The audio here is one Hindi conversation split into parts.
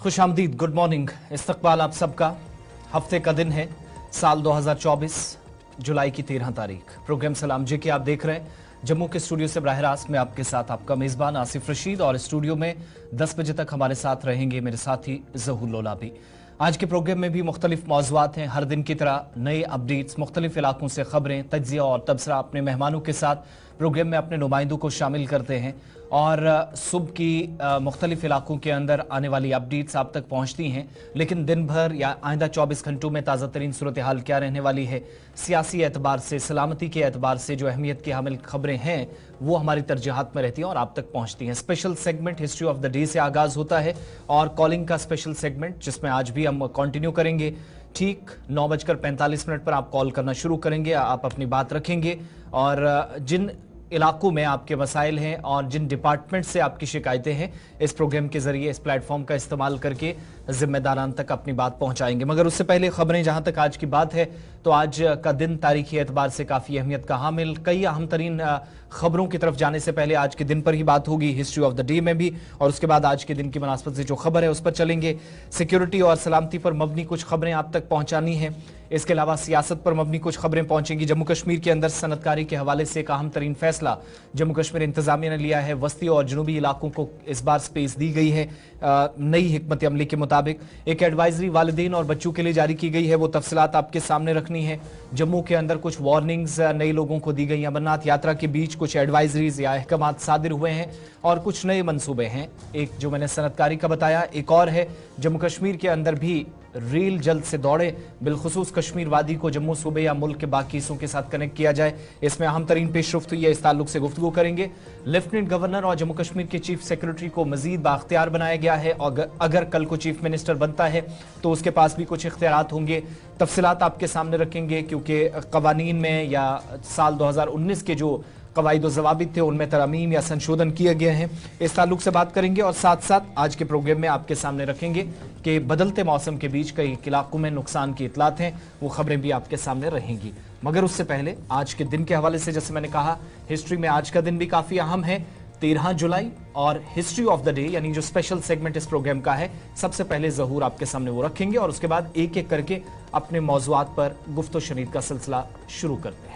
खुशामदीद, गुड मॉर्निंग, इस्तकबाल आप सबका। हफ्ते का दिन है, साल 2024, जुलाई की 13 तारीख। प्रोग्राम सलाम जी के आप देख रहे हैं जम्मू के स्टूडियो से बराह रास्त में आपके साथ आपका मेज़बान आसिफ रशीद, और स्टूडियो में 10 बजे तक हमारे साथ रहेंगे मेरे साथी ज़हूर लोला भी। आज के प्रोग्राम में भी मुख्तलिफ मौज़ूआत हैं, हर दिन की तरह नए अपडेट्स, मुख्तलिफ इलाकों से खबरें, तज्ज़िया और तबसरा अपने मेहमानों के साथ प्रोग्राम में अपने नुमाइंदों को शामिल करते हैं और सुबह की मुख्तलिफ इलाकों के अंदर आने वाली अपडेट्स आप तक पहुँचती हैं। लेकिन दिन भर या आइंदा 24 घंटों में ताज़ा तरीन सूरत हाल क्या रहने वाली है, सियासी एतबार से, सलामती के एतबार से जो अहमियत की हामिल खबरें हैं वो हमारी तरजीहात में रहती हैं और आप तक पहुँचती हैं। Special segment history of the day से आगाज़ होता है और कॉलिंग का स्पेशल सेगमेंट जिसमें आज भी हम कंटिन्यू करेंगे। ठीक 9:45 पर आप कॉल करना शुरू करेंगे, आप अपनी बात रखेंगे और जिन इलाकों में आपके मसाइल हैं और जिन डिपार्टमेंट से आपकी शिकायतें हैं, इस प्रोग्राम के जरिए इस प्लेटफॉर्म का इस्तेमाल करके जिम्मेदारान तक अपनी बात पहुंचाएंगे। मगर उससे पहले खबरें, जहां तक आज की बात है तो आज का दिन तारीखी एतबार से काफ़ी अहमियत का हामिल। कई अहम तरीन खबरों की तरफ जाने से पहले आज के दिन पर ही बात होगी, हिस्ट्री ऑफ द डे में भी, और उसके बाद आज के दिन की मुनासबत से जो खबर है उस पर चलेंगे। सिक्योरिटी और सलामती पर मबनी कुछ खबरें आप तक पहुंचानी है, इसके अलावा सियासत पर मबनी कुछ खबरें पहुंचेंगी। जम्मू कश्मीर के अंदर सनतकारी के हवाले से एक अहम तरीन फैसला जम्मू कश्मीर इंतजामिया ने लिया है। वस्ती और जनूबी इलाकों को इस बार स्पेस दी गई है नई हिकमत अमली के मुताबिक। एक एडवाइजरी वालिदैन और बच्चों के लिए जारी की गई है, वो तफसीलात आपके सामने रखनी है। जम्मू के अंदर कुछ वार्निंग्स नए लोगों को दी गई। अमरनाथ यात्रा के बीच कुछ एडवाइजरीज या अहकामात सादिर हुए हैं और कुछ नए मंसूबे हैं। एक जो मैंने सनतकारी का बताया, एक और है जम्मू कश्मीर के अंदर भी रेल जल्द से दौड़े, बिलखुसूस कश्मीर वादी को जम्मू सूबे या मुल्क के बाकी हिस्सों के साथ कनेक्ट किया जाए। इसमें अहम तरीन पेशरफ्त हुई है, इस ताल्लुक से गुफ्तगू करेंगे। लेफ्टिनेंट गवर्नर और जम्मू कश्मीर के चीफ सेक्रेटरी को मजीद बाख्तियार बनाया गया है और अगर कल को चीफ मिनिस्टर बनता है तो उसके पास भी कुछ इख्तियारात होंगे। तफसीलात आपके सामने रखेंगे क्योंकि कवानीन में या साल 2019 के जो कवायद व ज़वाबित थे उनमें तरमीम या संशोधन किए गए हैं, इस ताल्लुक से बात करेंगे। और साथ साथ आज के प्रोग्राम में आपके सामने रखेंगे कि बदलते मौसम के बीच कई इलाकों में नुकसान की इतलात हैं, वो खबरें भी आपके सामने रहेंगी। मगर उससे पहले आज के दिन के हवाले से, जैसे मैंने कहा, हिस्ट्री में आज का दिन भी काफ़ी अहम है, 13 जुलाई, और हिस्ट्री ऑफ द डे यानी जो स्पेशल सेगमेंट इस प्रोग्राम का है, सबसे पहले ज़हूर आपके सामने वो रखेंगे और उसके बाद एक एक करके अपने मौज़ूआत पर गुफ्तो शनीद का सिलसिला शुरू करते हैं।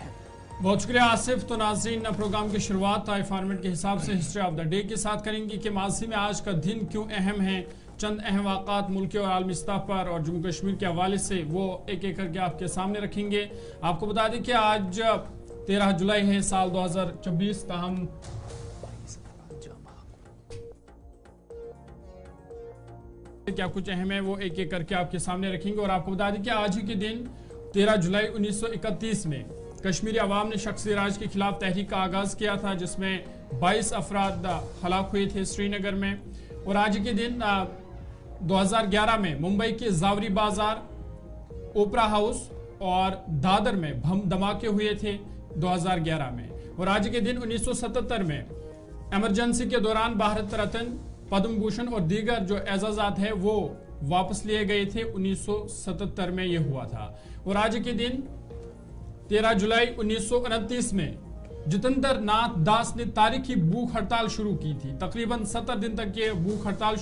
बहुत शुक्रिया आसिफ। तो नाज़रीन, प्रोग्राम की शुरुआत आई फॉर्मेट के हिसाब से हिस्ट्री ऑफ द डे के साथ करेंगे कि माजी में आज का दिन क्यों अहम है, चंद अहम वाक़ात मुल्की और आलमी सतह पर और जम्मू कश्मीर के हवाले से वो एक एक करके आपके सामने रखेंगे। आपको बता दें कि आज 13 जुलाई है साल 2024, ताहम क्या कुछ अहम है वो एक एक करके आपके सामने रखेंगे। और आपको बता दें कि आज ही के दिन 13 जुलाई 1931 में कश्मीरी अवाम ने शख्सी राज के खिलाफ तहरीक का आगाज किया था, जिसमें 22 अफराद हलाक हुए थे श्रीनगर में। और आज के दिन 2011 में मुंबई के जावरी बाजार, ओपरा हाउस और दादर में बम धमाके हुए थे 2011 में। और आज के दिन 1977 में इमरजेंसी के दौरान भारत रत्न, पद्म भूषण और दीगर जो एजाजात है वो वापस लिए गए थे, 1977 में ये हुआ था। और आज के दिन 13 जुलाई 1929 में जितेंद्र नाथ दास ने तारीखी भूख हड़ताल शुरू की थी। तकरीबन 70 दिन तक ये भूख हड़ताल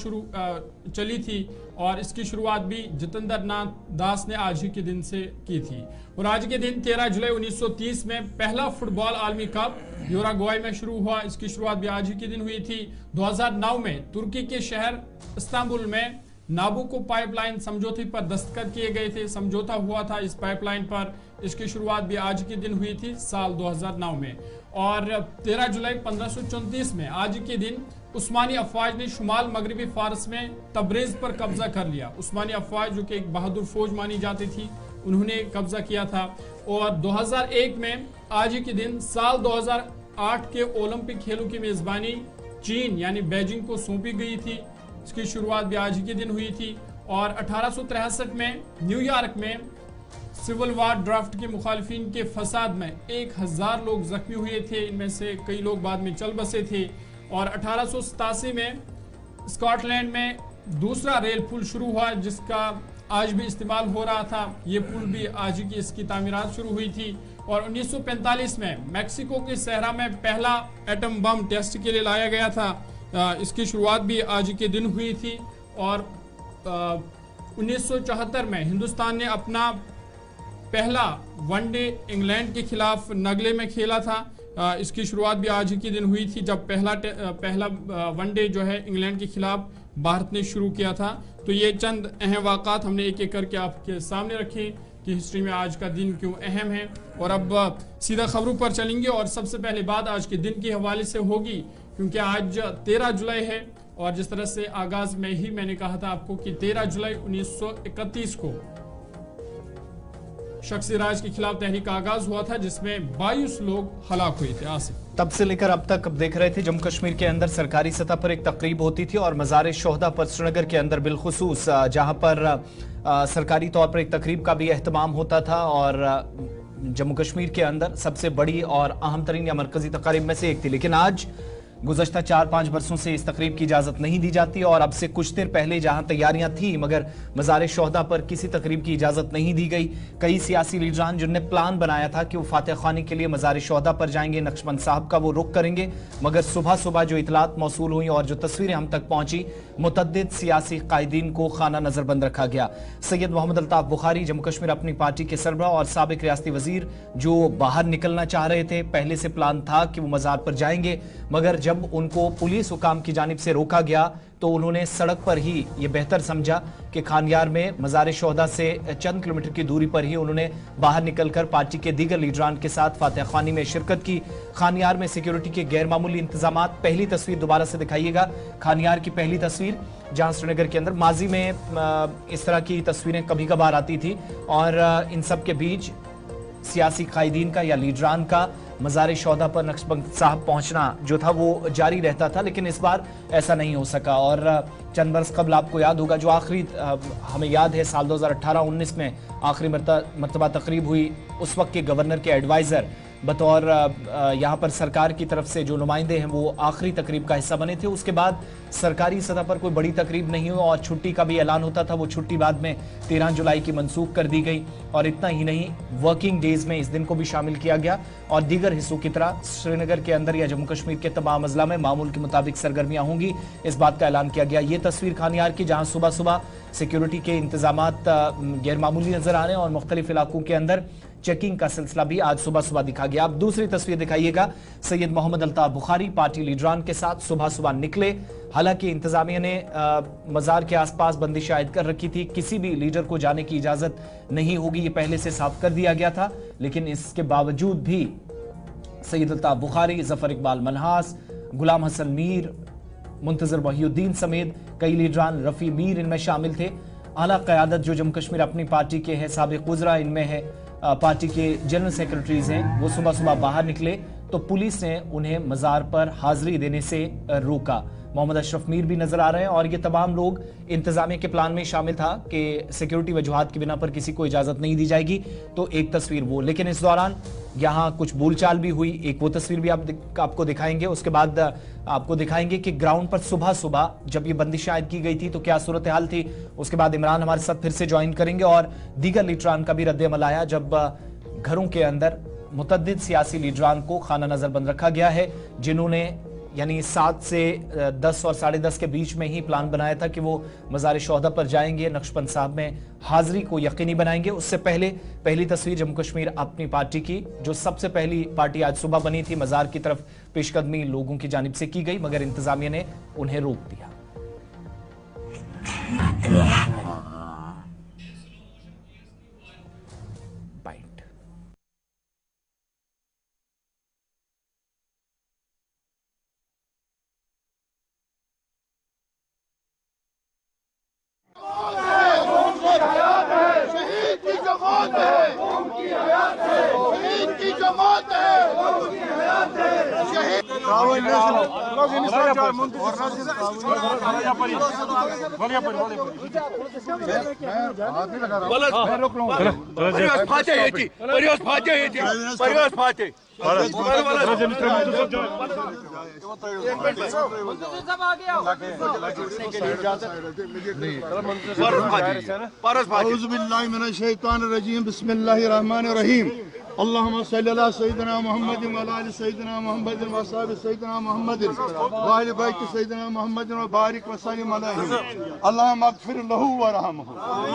चली थी और इसकी शुरुआत भी जितेंद्र नाथ दास ने आज ही के दिन से की थी। और आज के दिन 13 जुलाई 1930 में पहला फुटबॉल आलमी कप यूरुग्वाई में शुरू हुआ, इसकी शुरुआत भी आज ही के दिन हुई थी। 2009 में तुर्की के शहर इस्तांबुल में नाबुको पाइपलाइन समझौते पर दस्तखत किए गए थे, समझौता हुआ था इस पाइपलाइन पर, इसकी शुरुआत भी आज के दिन हुई थी साल 2009 में। और 13 जुलाई 1534 में आज के दिन उस्मानी अफवाज ने शुमाल मगरबी फारस में तबरेज पर कब्जा कर लिया। उस्मानी अफवाज जो कि एक बहादुर फौज मानी जाती थी, उन्होंने कब्जा किया था। और 2001 में आज के दिन साल 2008 के ओलंपिक खेलों की मेजबानी चीन यानी बीजिंग को सौंपी गई थी, इसकी शुरुआत भी आज के दिन हुई थी। और 1863 में न्यूयॉर्क में सिविल वार ड्राफ्ट के मुखालिफिन के फसाद में 1000 लोग जख्मी हुए थे, इनमें से कई लोग बाद में चल बसे थे। और 1887 में स्कॉटलैंड में दूसरा रेल पुल शुरू हुआ जिसका आज भी इस्तेमाल हो रहा था, ये पुल भी आज ही की इसकी तामीरात शुरू हुई थी। और 1945 में मैक्सिको के सहरा में पहला एटम बम टेस्ट के लिए लाया गया था, इसकी शुरुआत भी आज के दिन हुई थी। और 1974 में हिंदुस्तान ने अपना पहला वनडे इंग्लैंड के खिलाफ नगले में खेला था। इसकी शुरुआत भी आज ही के दिन हुई थी जब पहला वनडे जो है इंग्लैंड के खिलाफ भारत ने शुरू किया था। तो ये चंद अहम वाक़ात हमने एक एक करके आपके सामने रखे कि हिस्ट्री में आज का दिन क्यों अहम है। और अब सीधा खबरों पर चलेंगे और सबसे पहले बात आज के दिन के हवाले से होगी, क्योंकि आज 13 जुलाई है और जिस तरह से आगाज में ही मैंने कहा था आपको कि 13 जुलाई 1931 को शख्सी राज के खिलाफ तहरीक का आगाज हुआ था जिसमें 22 लोग हलाक हुए थे। आसिफ, तब से लेकर अब तक अब देख रहे थे जम्मू कश्मीर के अंदर सरकारी सतह पर एक तकरीब होती थी और मज़ार शोहदा पर श्रीनगर के अंदर बिलखुसूस जहां पर सरकारी तौर पर एक तकरीब का भी एहतमाम होता था और जम्मू कश्मीर के अंदर सबसे बड़ी और अहम तरीन या मरकजी तकरीब में से एक थी। लेकिन आज गुज़श्ता 4-5 बरसों से इस तकरीब की इजाज़त नहीं दी जाती और अब से कुछ देर पहले जहां तैयारियां थी मगर मज़ार शोहदा पर किसी तकरीब की इजाज़त नहीं दी गई। कई सियासी लीडरान जिनने प्लान बनाया था कि वो फातह खानी के लिए मज़ार शोहदा पर जाएंगे, नक्शबंद साहब का वो रुख करेंगे, मगर सुबह सुबह जो इतलात मौसूल हुई और जो तस्वीरें हम तक पहुंची, मुतद्दिद सियासी कायदीन को खाना नजरबंद रखा गया। सैयद मोहम्मद अल्ताफ बुखारी जम्मू कश्मीर अपनी पार्टी के सरबराह और साबिक रियासती वजीर जो बाहर निकलना चाह रहे थे, पहले से प्लान था कि वो मज़ार पर जाएंगे, मगर जब उनको पुलिस हुकाम की जानिब से रोका गया तो उन्होंने सड़क पर ही ये बेहतर समझा कि खानियार में मज़ार शोहदा से चंद किलोमीटर की दूरी पर ही उन्होंने बाहर निकलकर पार्टी के दीगर लीडरान के साथ फातह खानी में शिरकत की। खानियार में सिक्योरिटी के गैर मामूली इंतजामात। पहली तस्वीर दोबारा से दिखाइएगा, खानियार की पहली तस्वीर जहां श्रीनगर के अंदर माजी में इस तरह की तस्वीरें कभी कभार आती थी और इन सब के बीच सियासी कायदीन का या लीडरान का मज़ार शोहदा पर नक्शबंद साहब पहुंचना जो था वो जारी रहता था, लेकिन इस बार ऐसा नहीं हो सका। और चंद बरस कबल आपको याद होगा जो आखिरी हमें याद है साल 2018-19 में आखिरी मरतबा तकरीब हुई, उस वक्त के गवर्नर के एडवाइज़र बतौर यहाँ पर सरकार की तरफ से जो नुमाइंदे हैं वो आखिरी तकरीब का हिस्सा बने थे। उसके बाद सरकारी सतह पर कोई बड़ी तकरीब नहीं हुई और छुट्टी का भी ऐलान होता था, वो छुट्टी बाद में 13 जुलाई की मनसूख कर दी गई। और इतना ही नहीं, वर्किंग डेज में इस दिन को भी शामिल किया गया और दीगर हिस्सों की तरह श्रीनगर के अंदर या जम्मू कश्मीर के तमाम अजला में मामूल के मुताबिक सरगर्मियां होंगी, इस बात का ऐलान किया गया। ये तस्वीर खानियार की जहां सुबह सुबह सिक्योरिटी के इंतजामात गैर मामूली नजर आ रहे हैं और मुख्तलिफ इलाकों के अंदर चेकिंग का सिलसिला भी आज सुबह सुबह दिखा गया। अब दूसरी तस्वीर दिखाइएगा, सैयद मोहम्मद अल्ताफ बुखारी पार्टी लीडरान के साथ सुबह सुबह निकले। हालांकि इंतजामिया ने मज़ार के आसपास बंदिश आयद कर रखी थी, किसी भी लीडर को जाने की इजाजत नहीं होगी, ये पहले से साफ कर दिया गया था। लेकिन इसके बावजूद भी सैयद अल्ताफ बुखारी, जफर इकबाल मनहास, गुलाम हसन मीर, मुंतजर वहीउद्दीन समेत कई लीडरान, रफ़ी मीर इनमें शामिल थे। आला क़यादत जो जम्मू कश्मीर अपनी पार्टी के हैं, साबिक़ वज़रा इनमें है, पार्टी के जनरल सेक्रेटरीज हैं, वो सुबह सुबह बाहर निकले तो पुलिस ने उन्हें मज़ार पर हाजिरी देने से रोका। मोहम्मद अशरफ मीर भी नजर आ रहे हैं और ये तमाम लोग इंतजामिया के प्लान में शामिल था कि सिक्योरिटी वजूहात की बिना पर किसी को इजाजत नहीं दी जाएगी। तो एक तस्वीर वो, लेकिन इस दौरान यहाँ कुछ बोलचाल भी हुई, एक वो तस्वीर भी आपको दिखाएंगे। उसके बाद आपको दिखाएंगे कि ग्राउंड पर सुबह सुबह जब ये बंदिश आयद की गई थी तो क्या सूरत हाल थी। उसके बाद इमरान हमारे साथ फिर से ज्वाइन करेंगे और दीगर लीडरान का भी रद्द-ए-अमल आया जब घरों के अंदर मुतद्दिद सियासी लीडरान को खाना नजरबंद रखा गया है, जिन्होंने यानी 7 से 10 और 10:30 के बीच में ही प्लान बनाया था कि वो मज़ार शोहदा पर जाएंगे, नक्शबंद साहब में हाजिरी को यकीनी बनाएंगे। उससे पहले पहली तस्वीर जम्मू कश्मीर अपनी पार्टी की, जो सबसे पहली पार्टी आज सुबह बनी थी, मज़ार की तरफ पेशकदमी लोगों की जानिब से की गई, मगर इंतजामिया ने उन्हें रोक दिया। बिस्मिल्लाहिर्रहमानिर्रहीम। अल्लाहुम्मा सल्ली अला सय्यिदिना मुहम्मद व अला आलि सय्यिदिना मुहम्मद व असहाबि सय्यिदिना मुहम्मद व अहलि बैत सय्यिदिना मुहम्मद व बारिक व सल्लिम अलैहि अल्लाहुम्मा अगफिर लहू व रहमहू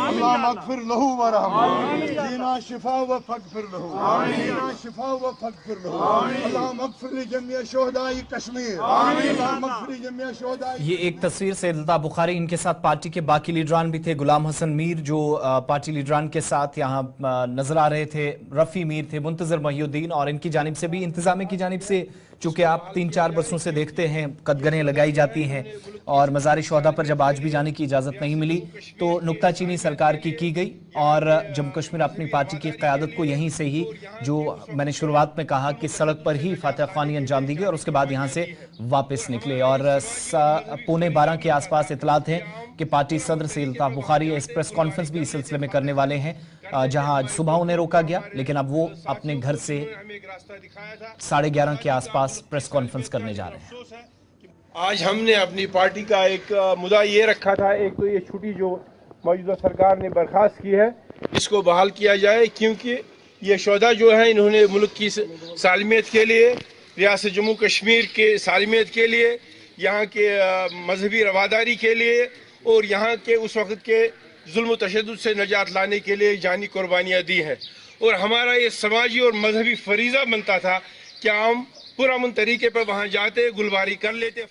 अल्लाहुम्मा अगफिर लहू व रहमहू दीना शिफा व फगफिर लहू दीना शिफा व फगफिर लहू अल्लाहुम्मा अगफिर लि जमीअ शुहदाई कश्मीर अल्लाहुम्मा अगफिर लि जमीअ शुहदाई। ये एक तस्वीर से अल्ताफ बुखारी, इनके साथ पार्टी के बाकी लीडरान भी थे। गुलाम हसन मीर जो पार्टी लीडरान के साथ यहाँ नजर आ रहे थे, रफ़ी मीर थे, मुंतजर महिउद्दीन, और इनकी जानिब से भी इंतजामिया की जानिब से, चूंकि आप 3-4 बरसों से देखते हैं कदगरें लगाई जाती हैं और मज़ार शोहदा पर जब आज भी जाने की इजाज़त नहीं मिली तो नुक्ताचीनी सरकार की गई और जम्मू कश्मीर अपनी पार्टी की क़यादत को यहीं से ही, जो मैंने शुरुआत में कहा कि सड़क पर ही फातह ख़्वानी अंजाम दी गई और उसके बाद यहाँ से वापस निकले। और 11:15 के आसपास इतलात है कि पार्टी सदर से अल्ताफ बुखारी इस प्रेस कॉन्फ्रेंस भी इस सिलसिले में करने वाले हैं, जहां आज सुबह उन्हें रोका गया, लेकिन अब वो अपने घर से 11:30 के आसपास प्रेस कॉन्फ्रेंस करने जा रहे हैं। आज हमने अपनी पार्टी का एक मुद्दा ये रखा था, एक तो ये छुट्टी जो मौजूदा सरकार ने बर्खास्त की है इसको बहाल किया जाए, क्योंकि ये शोहदा जो है इन्होंने मुल्क की सालमियत के लिए, रियासत जम्मू कश्मीर के सालमियत के लिए, यहाँ के मजहबी रवादारी के लिए और यहाँ के उस वक्त के जुल्म तशद्दुद से निजात लाने के लिए जानी कुर्बानियाँ दी हैं। और हमारा ये समाजी और मजहबी फरीज़ा बनता था कि हम पुरअमन तरीके पर वहाँ जाते, गुलबारी कर लेते।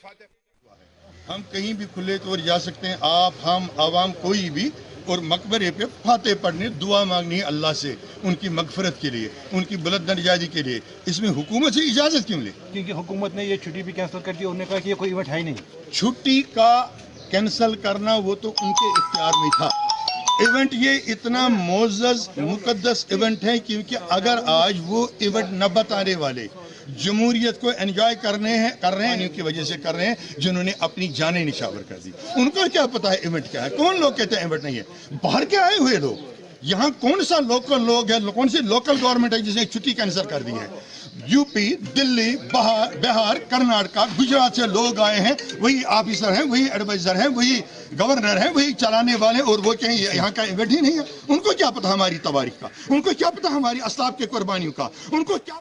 हम कहीं भी खुले तौर जा सकते हैं, आप, हम, आवाम, कोई भी, और मकबरे पे फाते पढ़ने, दुआ मांगनी है अल्लाह से उनकी मगफरत के लिए, उनकी बुलंद दर्जादी के लिए। इसमें हुकूमत से इजाज़त क्यों ले? क्योंकि हुकूमत ने ये छुट्टी भी कैंसिल कर दी, उन्होंने कहा कि ये कोई इवेंट है ही नहीं। छुट्टी का कैंसिल करना वो तो उनके इख्तियार में था। इवेंट ये इतना मोअज़्ज़ज़ मुक़द्दस इवेंट है क्योंकि अगर आज वो इवेंट न बताने वाले जमहूरियत को एंजॉय कर रहे हैं इनकी वजह से कर रहे हैं जिन्होंने अपनी जानें निशावर कर दी। उनको क्या पता है इवेंट क्या है? कौन लोग कहते हैं इवेंट नहीं है? बाहर के आए हुए लोग, यहाँ कौन सा लोकल लोग है, कौन सी लोकल गवर्नमेंट है जिसने छुट्टी कैंसिल कर दी है? यूपी, दिल्ली, बिहार, कर्नाटका, गुजरात से लोग आए हैं, वही ऑफिसर हैं, वही एडवाइजर हैं, वही गवर्नर हैं, वही चलाने वाले, और वो कहीं यहाँ का इवेंट ही नहीं है। उनको क्या पता हमारी तवारीख का? उनको क्या पता हमारी अस्लाफ के कुर्बानियों का? उनको क्या?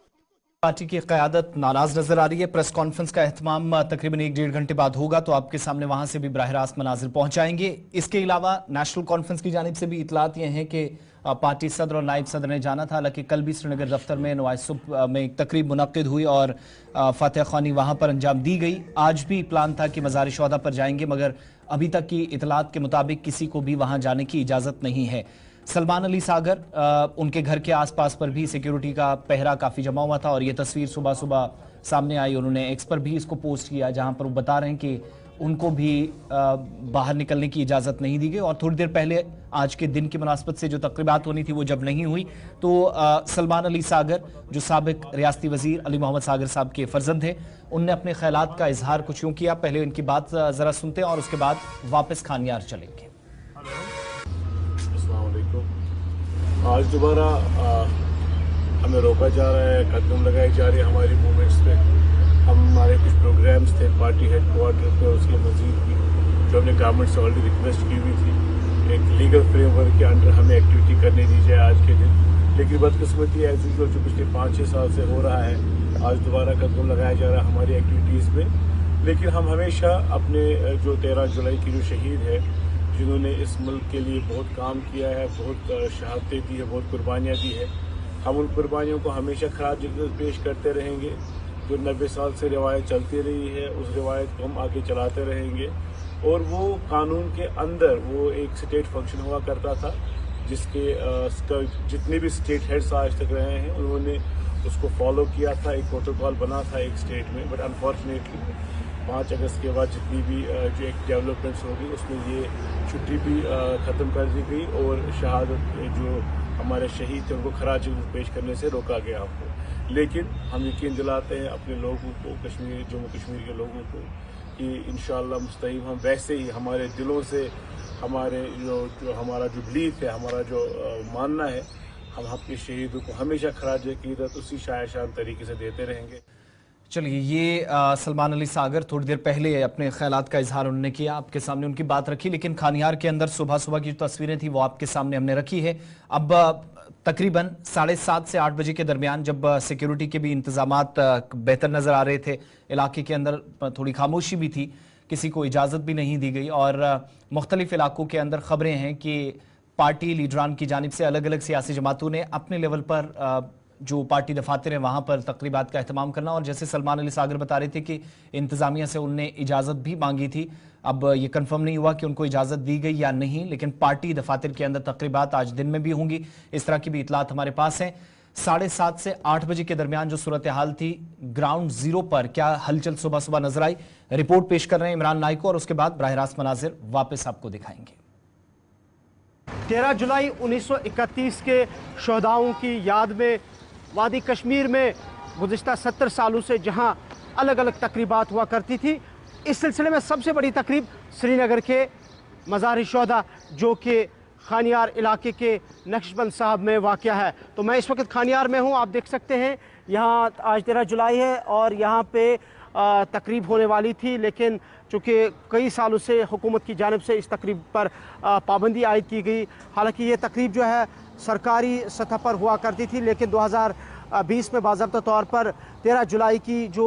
पार्टी की क़यादत नाराज नजर आ रही है। प्रेस कॉन्फ्रेंस का एहतमाम तकरीबन 1-1.5 घंटे बाद होगा, तो आपके सामने वहां से भी बराह रास्त मनाजिर पहुंचाएंगे। इसके अलावा नेशनल कॉन्फ्रेंस की जानिब से भी इतलात ये हैं कि पार्टी सदर और नायब सदर ने जाना था, हालांकि कल भी श्रीनगर दफ्तर में नवाज सुबह में एक तकरीब मुनक्किद हुई और फातह ख़्वानी वहां पर अंजाम दी गई। आज भी प्लान था कि मज़ार शोहदा पर जाएंगे, मगर अभी तक की इतलात के मुताबिक किसी को भी वहां जाने की इजाज़त नहीं है। सलमान अली सागर, उनके घर के आसपास पर भी सिक्योरिटी का पहरा काफ़ी जमा हुआ था और ये तस्वीर सुबह सुबह सामने आई। उन्होंने एक्स पर भी इसको पोस्ट किया, जहां पर वो बता रहे हैं कि उनको भी बाहर निकलने की इजाज़त नहीं दी गई। और थोड़ी देर पहले आज के दिन की मुनासबत से जो तकरीबात होनी थी वो जब नहीं हुई, तो सलमान अली सागर जो साबिक रियासती वजीर अली मोहम्मद सागर साहब के फर्जंद है, उनने अपने ख्यालात का इजहार कुछ यूँ किया। पहले इनकी बात ज़रा सुनते हैं और उसके बाद वापस खानियार चलेंगे। आज दोबारा हमें रोका जा रहा है, कदम लगाई जा रही है हमारी मूवमेंट्स पे। हमारे कुछ प्रोग्राम्स थे पार्टी हेडक्वार्टर पे, उसके मजीद भी जो हमने गवर्नमेंट से ऑलरेडी रिक्वेस्ट की हुई थी, एक लीगल फ्रेमवर्क के अंडर हमें एक्टिविटी करने दी जाए आज के दिन। लेकिन बदकिस्मती एज यूजुअल जो पिछले 5-6 साल से हो रहा है, आज दोबारा कदम लगाया जा रहा है हमारी एक्टिविटीज़ में। लेकिन हम हमेशा अपने जो 13 जुलाई की जो शहीद है, जिन्होंने इस मुल्क के लिए बहुत काम किया है, बहुत शहादतें दी है, बहुत कुर्बानियाँ दी है, हम उन कुर्बानियों को हमेशा खराज पेश करते रहेंगे। जो 90 साल से रिवायत चलती रही है, उस रिवायत को हम आगे चलाते रहेंगे। और वो कानून के अंदर वो एक स्टेट फंक्शन हुआ करता था, जिसके जितने भी स्टेट हेड्स आज तक रहे हैं उन्होंने उसको फॉलो किया था। एक प्रोटोकॉल बना था एक स्टेट में, बट अनफॉर्चुनेटली 5 अगस्त के बाद जितनी भी जो एक डेवलपमेंट्स होगी उसमें ये छुट्टी भी ख़त्म कर दी गई और शहादत जो हमारे शहीद थे उनको खराज पेश करने से रोका गया हमको। लेकिन हम यकीन दिलाते हैं अपने लोगों को, जम्मू कश्मीर के लोगों को, कि इंशाअल्लाह मुस्तकीम हम वैसे ही हमारे दिलों से हमारे जो हमारा जो बिलीफ है, हमारा जो मानना है, हम अपने शहीदों को हमेशा खराज अक़ीदत उसी शान तरीके से देते रहेंगे। चलिए, ये सलमान अली सागर थोड़ी देर पहले अपने ख्यालात का इजहार उन्होंने किया, आपके सामने उनकी बात रखी। लेकिन खानियार के अंदर सुबह सुबह की जो तस्वीरें थी वो आपके सामने हमने रखी है। अब तकरीबन 7:30 से 8 बजे के दरमियान जब सिक्योरिटी के भी इंतजामात बेहतर नजर आ रहे थे, इलाके के अंदर थोड़ी खामोशी भी थी, किसी को इजाज़त भी नहीं दी गई और मुख्तलिफ इलाकों के अंदर खबरें हैं कि पार्टी लीडरान की जानिब से अलग अलग सियासी जमातों ने अपने लेवल पर जो पार्टी दफातर हैं वहाँ पर तकरीबात का अहतमाम करना, और जैसे सलमान अली सागर बता रहे थे कि इंतज़ामिया से उनने इजाज़त भी मांगी थी। अब ये कंफर्म नहीं हुआ कि उनको इजाज़त दी गई या नहीं, लेकिन पार्टी दफातर के अंदर तकरीबात आज दिन में भी होंगी, इस तरह की भी इतलात हमारे पास हैं। 7:30 से 8 बजे के दरमियान जो सूरत हाल थी ग्राउंड जीरो पर, क्या हलचल सुबह सुबह नजर आई, रिपोर्ट पेश कर रहे हैं इमरान नाइको और उसके बाद बराह रास्त मनाजिर वापस आपको दिखाएंगे। 13 जुलाई 1931 के शहदाओं की याद में वादी कश्मीर में गुज़िश्ता 70 सालों से जहां अलग अलग तकरीबात हुआ करती थी, इस सिलसिले में सबसे बड़ी तकरीब श्रीनगर के मज़ार-ए-शोहदा जो कि खानियार इलाके के नक्शबंद साहब में वाक़या है। तो मैं इस वक्त खानियार में हूं, आप देख सकते हैं यहाँ आज 13 जुलाई है और यहाँ पे तकरीब होने वाली थी, लेकिन चूँकि कई सालों से हुकूमत की जानिब से इस तकरीब पर पाबंदी आयद की गई। हालांकि ये तकरीब जो है सरकारी सतह पर हुआ करती थी, लेकिन 2020 में बाज़ाब्ता तौर पर 13 जुलाई की जो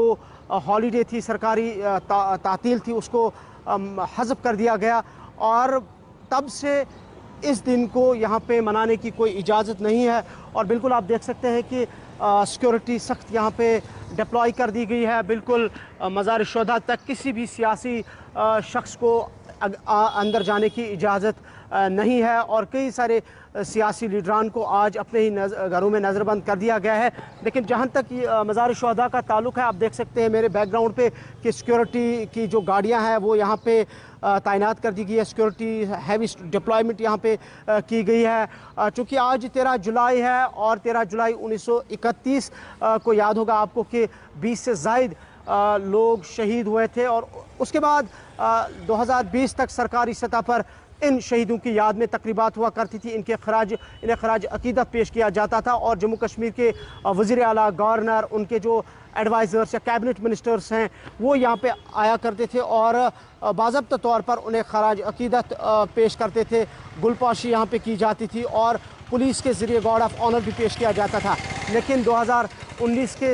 हॉलीडे थी, सरकारी तातील थी, उसको हज़फ कर दिया गया और तब से इस दिन को यहाँ पे मनाने की कोई इजाज़त नहीं है। और बिल्कुल आप देख सकते हैं कि सिक्योरिटी सख्त यहाँ पे डिप्लॉय कर दी गई है। बिल्कुल मज़ार-ए-शोहदा तक किसी भी सियासी शख्स को अंदर जाने की इजाज़त नहीं है और कई सारे सियासी लीडरान को आज अपने ही घरों में नज़रबंद कर दिया गया है। लेकिन जहाँ तक मज़ार-ए-शोहदा का ताल्लुक़ है, आप देख सकते हैं मेरे बैकग्राउंड पे कि सिक्योरिटी की जो गाड़ियाँ हैं वो यहाँ पे तैनात कर दी गई है। सिक्योरिटी हैवी डिप्लॉयमेंट यहाँ पे की गई है। चूँकि आज 13 जुलाई है और 13 जुलाई 1931 को याद होगा आपको कि 20 से ज़ायद लोग शहीद हुए थे और उसके बाद 2020 तक सरकारी सतह पर इन शहीदों की याद में तकरीबात हुआ करती थी। इन्हें खराज अकीदत पेश किया जाता था और जम्मू कश्मीर के वज़ीर आला, गवर्नर, उनके जो एडवाइज़र्स या कैबिनेट मिनिस्टर्स हैं वो यहाँ पे आया करते थे और बाज़ाब्ता तौर पर उन्हें खराज अकीदत पेश करते थे। गुलपाशी यहाँ पे की जाती थी और पुलिस के ज़रिए गार्ड ऑफ ऑनर भी पेश किया जाता था। लेकिन 2019 के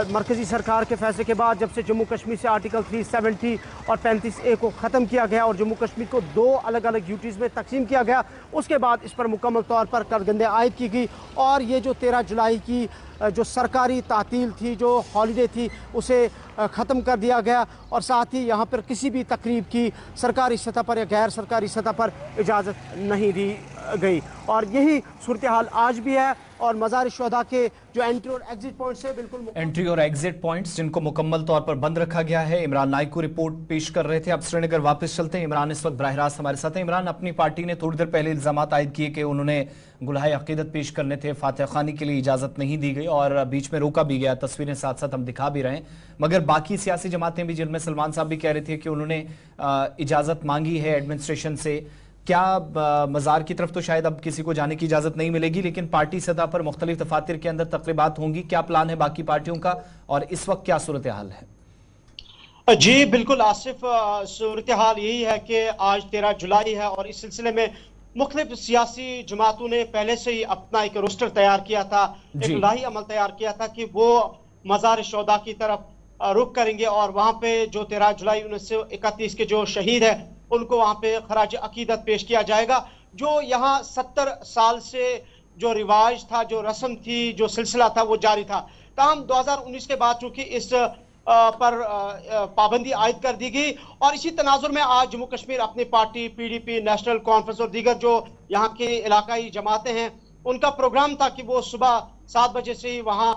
मरकज़ी सरकार के फैसले के बाद जब से जम्मू कश्मीर से आर्टिकल 370 और 35A को ख़त्म किया गया और जम्मू कश्मीर को 2 अलग अलग ड्यूटीज़ में तकसीम किया गया, उसके बाद इस पर मुकम्मल तौर पर करगंदे आयद की गई और ये जो 13 जुलाई की जो सरकारी तातील थी, जो हॉलीडे थी, उसे ख़त्म कर दिया गया और साथ ही यहाँ पर किसी भी तकरीब की सरकारी सतह पर या गैर सरकारी सतह पर इजाज़त नहीं दी गई। और यही सूरत हाल आज भी है और मज़ार-ए-शोहदा के जो एंट्री और एग्जिट पॉइंट्स है, बिल्कुल एंट्री और एग्जिट पॉइंट्स जिनको मुकम्मल तौर पर बंद रखा गया है। इमरान नाइको रिपोर्ट पेश कर रहे थे। अब श्रीनगर वापस चलते हैं। इमरान इस वक्त बराह रास्त हमारे साथ हैं। इमरान, अपनी पार्टी ने थोड़ी देर पहले इल्जामात आयद किए कि उन्होंने गुलाहे अकीदत पेश करने थे, फातिहा खानी के लिए इजाज़त नहीं दी गई और बीच में रोका भी गया। तस्वीरें साथ साथ हम दिखा भी रहे हैं, मगर बाकी सियासी जमातें भी, जिनमें सलमान साहब भी कह रहे थे कि उन्होंने इजाज़त मांगी है एडमिनिस्ट्रेशन से, क्या मज़ार की तरफ तो शायद अब किसी को जाने की इजाज़त नहीं मिलेगी, लेकिन पार्टी सतह पर मुख्तलिफ दफातर के अंदर तकरीबात होंगी, क्या प्लान है बाकी पार्टियों का और इस वक्त क्या सूरत हाल है? जी बिल्कुल आसिफ, सूरत हाल यही है कि आज 13 जुलाई है और इस सिलसिले में मुख्तलिफ सियासी जमातों ने पहले से ही अपना एक रोस्टर तैयार किया था, एक लाही अमल तैयार किया था कि वो मज़ार-ए-शोहदा की तरफ रुख करेंगे और वहाँ पे जो 13 जुलाई 1931 के जो शहीद है उनको वहाँ पे खराज अकीदत पेश किया जाएगा। जो यहाँ 70 साल से जो रिवाज था, जो रस्म थी, जो सिलसिला था, वो जारी था। ताहम 2019 के बाद चूंकि इस पर पाबंदी आयद कर दी गई और इसी तनाजुर में आज जम्मू कश्मीर अपनी पार्टी PDP, नेशनल कॉन्फ्रेंस और दीगर जो यहाँ की इलाकाई जमातें हैं, उनका प्रोग्राम था कि वो सुबह 7 बजे से ही वहाँ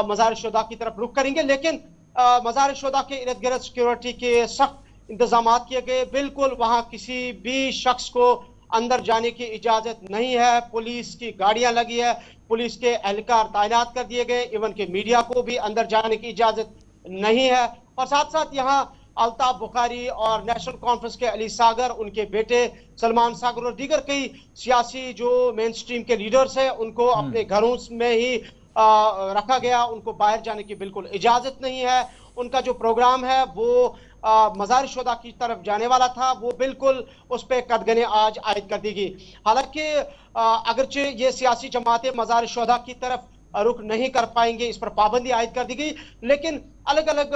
मज़ार-ए-शोहदा की तरफ रुख करेंगे। लेकिन मज़ार-ए-शोहदा के इर्द गिर्द सिक्योरिटी के सख्त इंतजाम किए गए। बिल्कुल वहाँ किसी भी शख्स को अंदर जाने की इजाजत नहीं है। पुलिस की गाड़ियां लगी है, पुलिस के एहलकार तैनात कर दिए गए, इवन के मीडिया को भी अंदर जाने की इजाजत नहीं है। और साथ साथ यहाँ अल्ताफ बुखारी और नेशनल कॉन्फ्रेंस के अली सागर, उनके बेटे सलमान सागर और दीगर कई सियासी जो मेन स्ट्रीम के लीडर्स हैं, उनको अपने घरों में ही रखा गया। उनको बाहर जाने की बिल्कुल इजाजत नहीं है। उनका जो प्रोग्राम है वो मज़ार शुदा की तरफ जाने वाला था, वो बिल्कुल उस पर कदगने आज आयद कर दी गई। हालांकि अगरचे ये सियासी जमातें मज़ार शुदा की तरफ रुख नहीं कर पाएंगे, इस पर पाबंदी आयद कर दी गई, लेकिन अलग अलग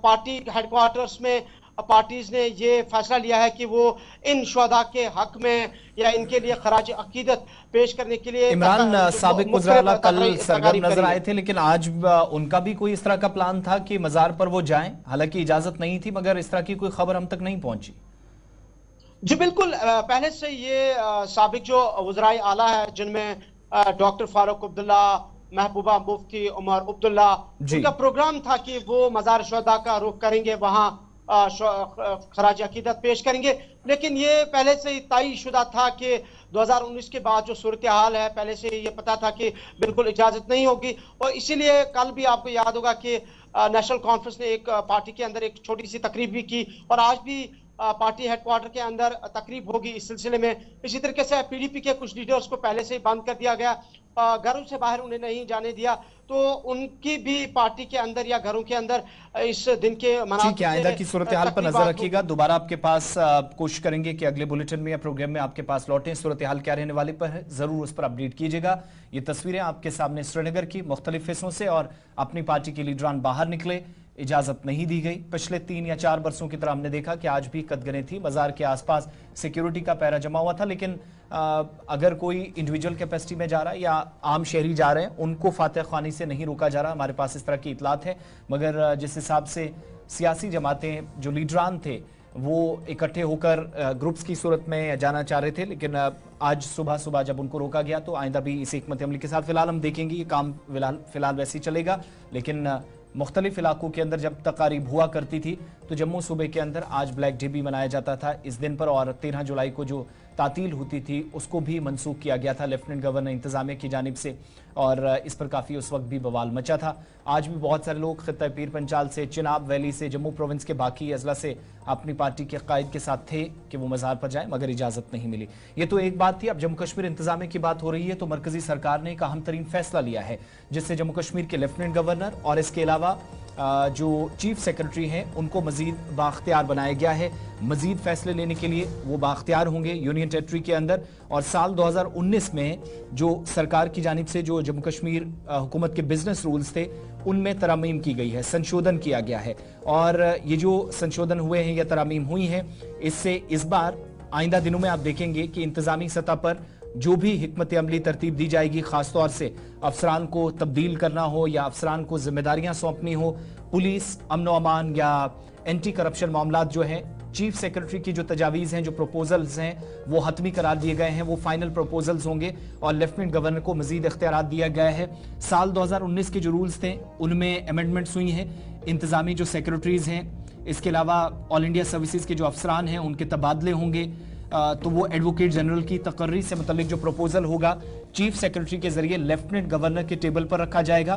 पार्टी हेडक्वार्टर्स में पार्टीज ने ये फैसला लिया है कि वो इन शुहदा के हक में या इनके लिए खराज अकीदत पेश करने के लिए। इमरान साबिक वज़ीर कल सरगर्म नजर आए थे, लेकिन आज उनका भी कोई इस तरह का प्लान था कि मज़ार पर वो जाएं, हालांकि इजाजत नहीं थी, मगर इस तरह की कोई खबर हम तक नहीं पहुंची। जी बिल्कुल, पहले से ये साबिक जो वज़राए आला है, जिनमें डॉक्टर फारूक अब्दुल्ला, महबूबा मुफ्ती, उमर अब्दुल्ला, उनका प्रोग्राम था कि वो मज़ार शुहदा का रुख करेंगे, वहां खराज अकीदत पेश करेंगे। लेकिन ये पहले से ही तय शुदा था कि 2019 के बाद जो सूरत हाल है, पहले से ये पता था कि बिल्कुल इजाजत नहीं होगी, और इसीलिए कल भी आपको याद होगा कि नेशनल कॉन्फ्रेंस ने एक पार्टी के अंदर एक छोटी सी तकरीब भी की, और आज भी पार्टी हेडक्वार्टर के अंदर तकरीब होगी इस सिलसिले में। इसी तरीके से पीडीपी के कुछ लीडर्स को पहले से ही बंद कर दिया गया, घरों से बाहर उन्हें नहीं जाने दिया, तो उनकी भी पार्टी के अंदर या घरों के अंदर इस दिन के ठीक है, आइंदा की सूरत हाल पर नजर रखिएगा। दोबारा आपके पास कोशिश करेंगे कि अगले बुलेटिन में या प्रोग्राम में आपके पास लौटें, सूरत हाल क्या रहने वाली पर है जरूर उस पर अपडेट कीजिएगा। ये तस्वीरें आपके सामने श्रीनगर की मुख्तलिफ हिस्सों से, और अपनी पार्टी के लीडरान बाहर निकले, इजाजत नहीं दी गई। पिछले 3 या 4 बरसों की तरह हमने देखा कि आज भी कदगने थी, मज़ार के आसपास सिक्योरिटी का पैरा जमा हुआ था, लेकिन अगर कोई इंडिविजुअल कैपेसिटी में जा रहा है या आम शहरी जा रहे हैं, उनको फातह ख्वानी से नहीं रोका जा रहा। हमारे पास इस तरह की इतलात है, मगर जिस हिसाब से सियासी जमातें, जो लीडरान थे, वो इकट्ठे होकर ग्रुप्स की सूरत में जाना चाह रहे थे, लेकिन आज सुबह जब उनको रोका गया, तो आइंदा भी इस हिकमत अमली के साथ फिलहाल हम देखेंगे, ये काम फिलहाल वैसे ही चलेगा। लेकिन मुख्तलिफ इलाकों के अंदर जब तकारीब हुआ करती थी, तो जम्मू सूबे के अंदर आज ब्लैक डे भी मनाया जाता था इस दिन पर, और 13 जुलाई को जो तातील होती थी उसको भी मनसूख किया गया था लेफ्टिनेंट गवर्नर इंतजामिया की जानिब से, और इस पर काफ़ी उस वक्त भी बवाल मचा था। आज भी बहुत सारे लोग खित्ता पीर पंचाल से, चिनाब वैली से, जम्मू प्रोविंस के बाकी अजला से अपनी पार्टी के कायद के साथ थे कि वो मज़ार पर जाएं, मगर इजाज़त नहीं मिली। ये तो एक बात थी। अब जम्मू कश्मीर इंतजामिया की बात हो रही है, तो मरकजी सरकार ने एक अहम तरीन फैसला लिया है, जिससे जम्मू कश्मीर के लेफ्टिनेंट गवर्नर और इसके अलावा जो चीफ सेक्रेटरी हैं उनको मजीद बाख्तियार बनाया गया है। मजीद फैसले लेने के लिए वो बाख्तियार होंगे यूनियन टेरिटरी के अंदर, और साल 2019 में जो सरकार की जानिब से जो जम्मू कश्मीर हुकूमत के बिजनेस रूल्स थे उनमें तरमीम की गई है, संशोधन किया गया है, और ये जो संशोधन हुए हैं या तरमीम हुई हैं, इससे इस बार आइंदा दिनों में आप देखेंगे कि इंतजामी सतह पर जो भी हिकमत अमली तरतीब दी जाएगी, खासतौर से अफसरान को तब्दील करना हो या अफसरान को जिम्मेदारियां सौंपनी हो, पुलिस, अमन व अमान या एंटी करप्शन मामलात जो हैं, चीफ सेक्रेटरी की जो तजावीज़ हैं, जो प्रपोजल्स हैं, वो हतमी करार दिए गए हैं, वो फाइनल प्रपोजल्स होंगे, और लेफ्टिनेंट गवर्नर को मजीद इख्तियारात दिया गया है। साल 2019 के जो रूल्स थे उनमें अमेंडमेंट्स हुई हैं। इंतजामी जो सेक्रेटरीज हैं, इसके अलावा ऑल इंडिया सर्विसेज के जो अफसरान हैं उनके तबादले होंगे, तो वो एडवोकेट जनरल की तकर्री से मुतल्लिक जो प्रपोजल होगा चीफ सेक्रेटरी के जरिए लेफ्टिनेंट गवर्नर के टेबल पर रखा जाएगा,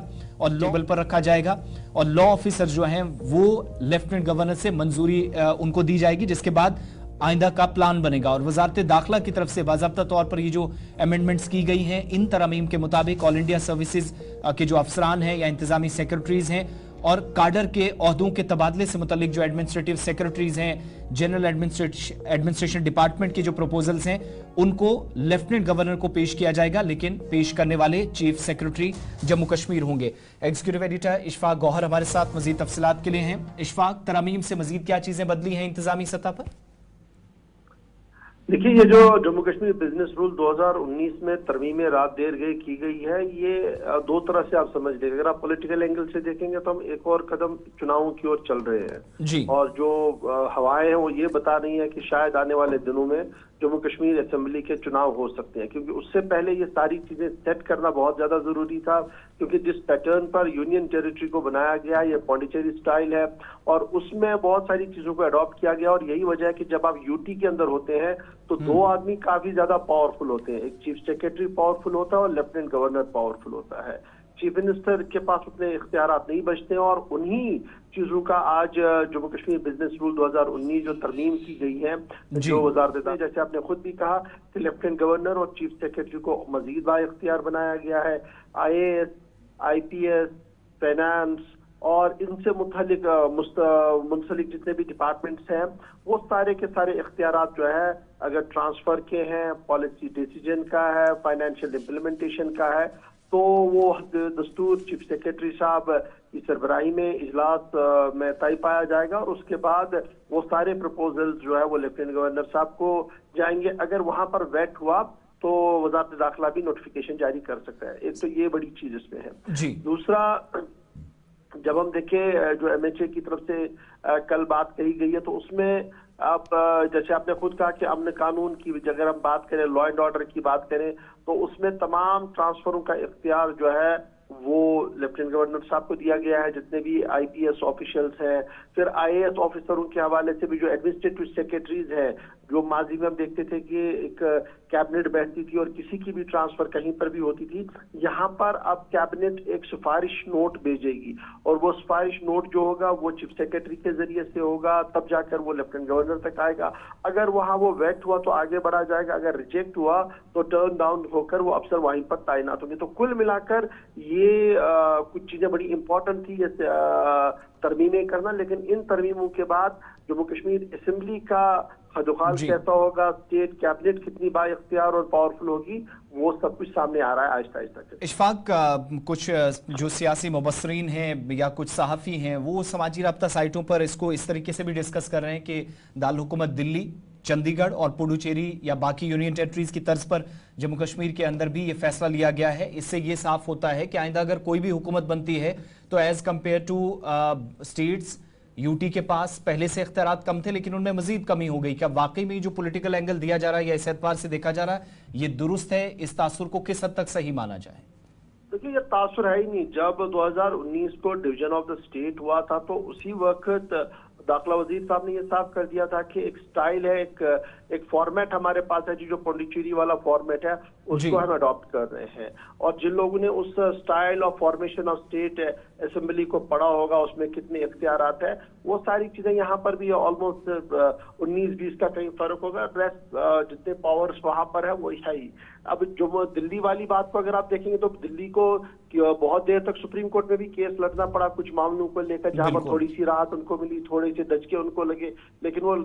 और लॉ ऑफिसर जो हैं वो लेफ्टिनेंट गवर्नर से मंजूरी उनको दी जाएगी, जिसके बाद आइंदा का प्लान बनेगा। और वजारत दाखिला की तरफ से बाज़ाब्ता तौर पर ये जो अमेंडमेंट्स की गई हैं, इन तरमीम के मुताबिक ऑल इंडिया सर्विसेज के जो अफसरान हैं या इंतजामी सेक्रेटरीज हैं, और काडर के ओहदों के तबादले से मुतल्लिक जो एडमिनिस्ट्रेटिव सेक्रेटरीज हैं, जनरल एडमिनिस्ट्रेशन डिपार्टमेंट के जो प्रपोजल्स हैं, उनको लेफ्टिनेंट गवर्नर को पेश किया जाएगा, लेकिन पेश करने वाले चीफ सेक्रेटरी जम्मू कश्मीर होंगे। एग्जीक्यूटिव एडिटर इशफाक गौहर हमारे साथ मजीद तफसीलात के लिए हैं। इशफाक, तरमीम से मजीद क्या चीजें बदली हैं इंतजामी सतह पर? देखिए, ये जो जम्मू कश्मीर बिजनेस रूल 2019 में तरमीम रात देर गए की गई है, ये दो तरह से आप समझ लीजिए। अगर आप पॉलिटिकल एंगल से देखेंगे तो हम एक और कदम चुनावों की ओर चल रहे हैं जी। और जो हवाएं हैं वो ये बता रही हैं कि शायद आने वाले दिनों में जम्मू कश्मीर असेंबली के चुनाव हो सकते हैं, क्योंकि उससे पहले ये सारी चीजें सेट करना बहुत ज्यादा जरूरी था। क्योंकि जिस पैटर्न पर यूनियन टेरिटरी को बनाया गया, ये पौंडीचेरी स्टाइल है, और उसमें बहुत सारी चीजों को अडॉप्ट किया गया। और यही वजह है कि जब आप यूटी के अंदर होते हैं तो दो आदमी काफी ज्यादा पावरफुल होते हैं। एक चीफ सेक्रेटरी पावरफुल होता है और लेफ्टिनेंट गवर्नर पावरफुल होता है। चीफ मिनिस्टर के पास उतने इख्तियारात नहीं बचते हैं, और उन्हीं चीजों का आज जम्मू कश्मीर बिजनेस रूल 2019 जो तरमीम की गई है, जो वजारत, जैसे आपने खुद भी कहा कि लेफ्टिनेंट गवर्नर और चीफ सेक्रेटरी को मजीद बाइख्तियार बनाया गया है। IAS, IPS, फाइनेंस, और इनसे मुंसलिक जितने भी डिपार्टमेंट्स हैं वो सारे के सारे इख्तियारात जो है अगर ट्रांसफर के हैं, पॉलिसी डिसीजन का है, फाइनेंशियल इम्प्लीमेंटेशन का है, तो वो दस्तूर चीफ सेक्रेटरी साहब की सरबराही में इजलास में तय पाया जाएगा और उसके बाद वो सारे प्रपोजल्स जो है वो लेफ्टिनेंट गवर्नर साहब को जाएंगे। अगर वहां पर वेट हुआ तो वजारत दाखिला भी नोटिफिकेशन जारी कर सकता है। एक तो ये बड़ी चीज इसमें है जी। दूसरा, जब हम देखें जो एमएचए की तरफ से कल बात कही गई है तो उसमें आप जैसे आपने खुद कहा कि अमन कानून की अगर हम बात करें, लॉ एंड ऑर्डर की बात करें, तो उसमें तमाम ट्रांसफरों का इख्तियार जो है वो लेफ्टिनेंट गवर्नर साहब को दिया गया है। जितने भी आईपीएस ऑफिशियल्स हैं, फिर आईएएस ऑफिसरों के हवाले से भी जो एडमिनिस्ट्रेटिव सेक्रेटरीज हैं, जो माजी में हम देखते थे कि एक कैबिनेट बैठती थी और किसी की भी ट्रांसफर कहीं पर भी होती थी, यहाँ पर अब कैबिनेट एक सिफारिश नोट भेजेगी और वो सिफारिश नोट जो होगा वो चीफ सेक्रेटरी के जरिए से होगा, तब जाकर वो लेफ्टिनेंट गवर्नर तक आएगा। अगर वहाँ वो वेट हुआ तो आगे बढ़ा जाएगा, अगर रिजेक्ट हुआ तो टर्न डाउन होकर वो अफसर वहीं पर तैनात होंगे। तो कुल मिलाकर ये कुछ चीजें बड़ी इंपॉर्टेंट थी ये तरमीमें करना, लेकिन इन तरमीमों के बाद जम्मू कश्मीर असेंबली का खदुखाल कैसा होगा, स्टेट कैबिनेट कितनी बाइख्तियार और पावरफुल होगी, वो सब कुछ सामने आ रहा है आहिस्ता आहिस्ता। इशफाक, कुछ जो सियासी मुबस्सरीन हैं या कुछ सहाफ़ी हैं वो समाजी राब्ता साइटों पर इसको इस तरीके से भी डिस्कस कर रहे हैं कि दारुल हुकूमत दिल्ली, चंडीगढ़ और पुडुचेरी या बाकी यूनियन टेरिटरीज की तर्ज पर जम्मू कश्मीर के अंदर भी ये फैसला लिया गया है। इससे ये साफ होता है कि आइंदा अगर कोई भी हुकूमत बनती है तो as compare to states UT के पास पहले से इख्तियारात कम थे लेकिन उनमें मजीद कमी हो गई। क्या वाकई में जो पॉलिटिकल एंगल दिया जा रहा है या इस एतबार से देखा जा रहा है ये दुरुस्त है? इस तासुर को किस हद तक सही माना जाए? देखिए, ये तासुर है ही नहीं। जब 2019 को डिवीजन ऑफ द स्टेट हुआ था तो उसी वक्त दाखिला वजीर साहब ने ये साफ कर दिया था कि एक स्टाइल है, एक फॉर्मेट हमारे पास है जो पौंडीचेरी वाला फॉर्मेट है उसको हम अडॉप्ट कर रहे हैं। और जिन लोगों ने उस style of formation of state assembly को पढ़ा होगा, उसमें कितने इख्तियारात है, वो सारी चीजें यहाँ पर भी ऑलमोस्ट 19-20 का कहीं फर्क होगा। रेस्ट जितने पावर्स वहां पर है वो है ही। अब जो दिल्ली वाली बात को अगर आप देखेंगे तो दिल्ली को बहुत देर तक सुप्रीम कोर्ट में भी केस लड़ना पड़ा कुछ मामलों को लेकर, जहां पर थोड़ी सी राहत उनको मिली, थोड़े से दचके उनको लगे, लेकिन वो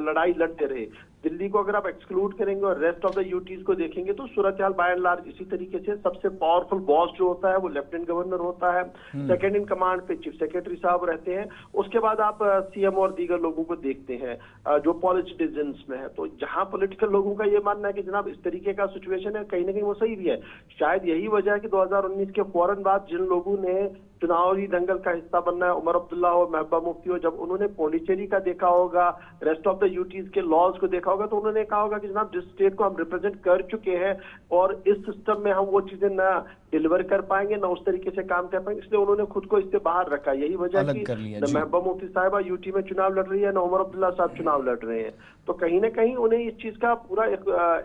लड़ाई लड़ते रहे। दिल्ली को अगर आप एक्सक्लूड करेंगे और रेस्ट ऑफ द यूटीज को देखेंगे तो सूरत हाल बाय एंड लार्ज इसी तरीके से। सबसे पावरफुल बॉस जो होता है वो लेफ्टिनेंट गवर्नर होता है, सेकंड इन कमांड पे चीफ सेक्रेटरी साहब रहते हैं, उसके बाद आप सीएम और दीगर लोगों को देखते हैं जो पॉलिसी डिसीजंस में है। तो जहां पॉलिटिकल लोगों का ये मानना है कि जनाब इस तरीके का सिचुएशन है, कहीं ना कहीं वो सही भी है। शायद यही वजह है कि 2019 के फौरन बाद जिन लोगों ने चुनावी दंगल का हिस्सा बनना है, उमर अब्दुल्ला हो, महबूबा मुफ्ती हो, जब उन्होंने पौंडीचेरी का देखा होगा, रेस्ट ऑफ द यूटीज के लॉज को देखा होगा, तो उन्होंने कहा होगा कि जनाब जिस स्टेट को हम रिप्रेजेंट कर चुके हैं और इस सिस्टम में हम वो चीजें ना डिलीवर कर पाएंगे, ना उस तरीके से काम कर पाएंगे, इसलिए उन्होंने खुद को इससे बाहर रखा। यही वजह कि न महबूबा मुफ्ती साहिबा यूटी में चुनाव लड़ रही है, न उमर अब्दुल्ला साहब चुनाव लड़ रहे हैं। तो कहीं ना कहीं उन्हें इस चीज का पूरा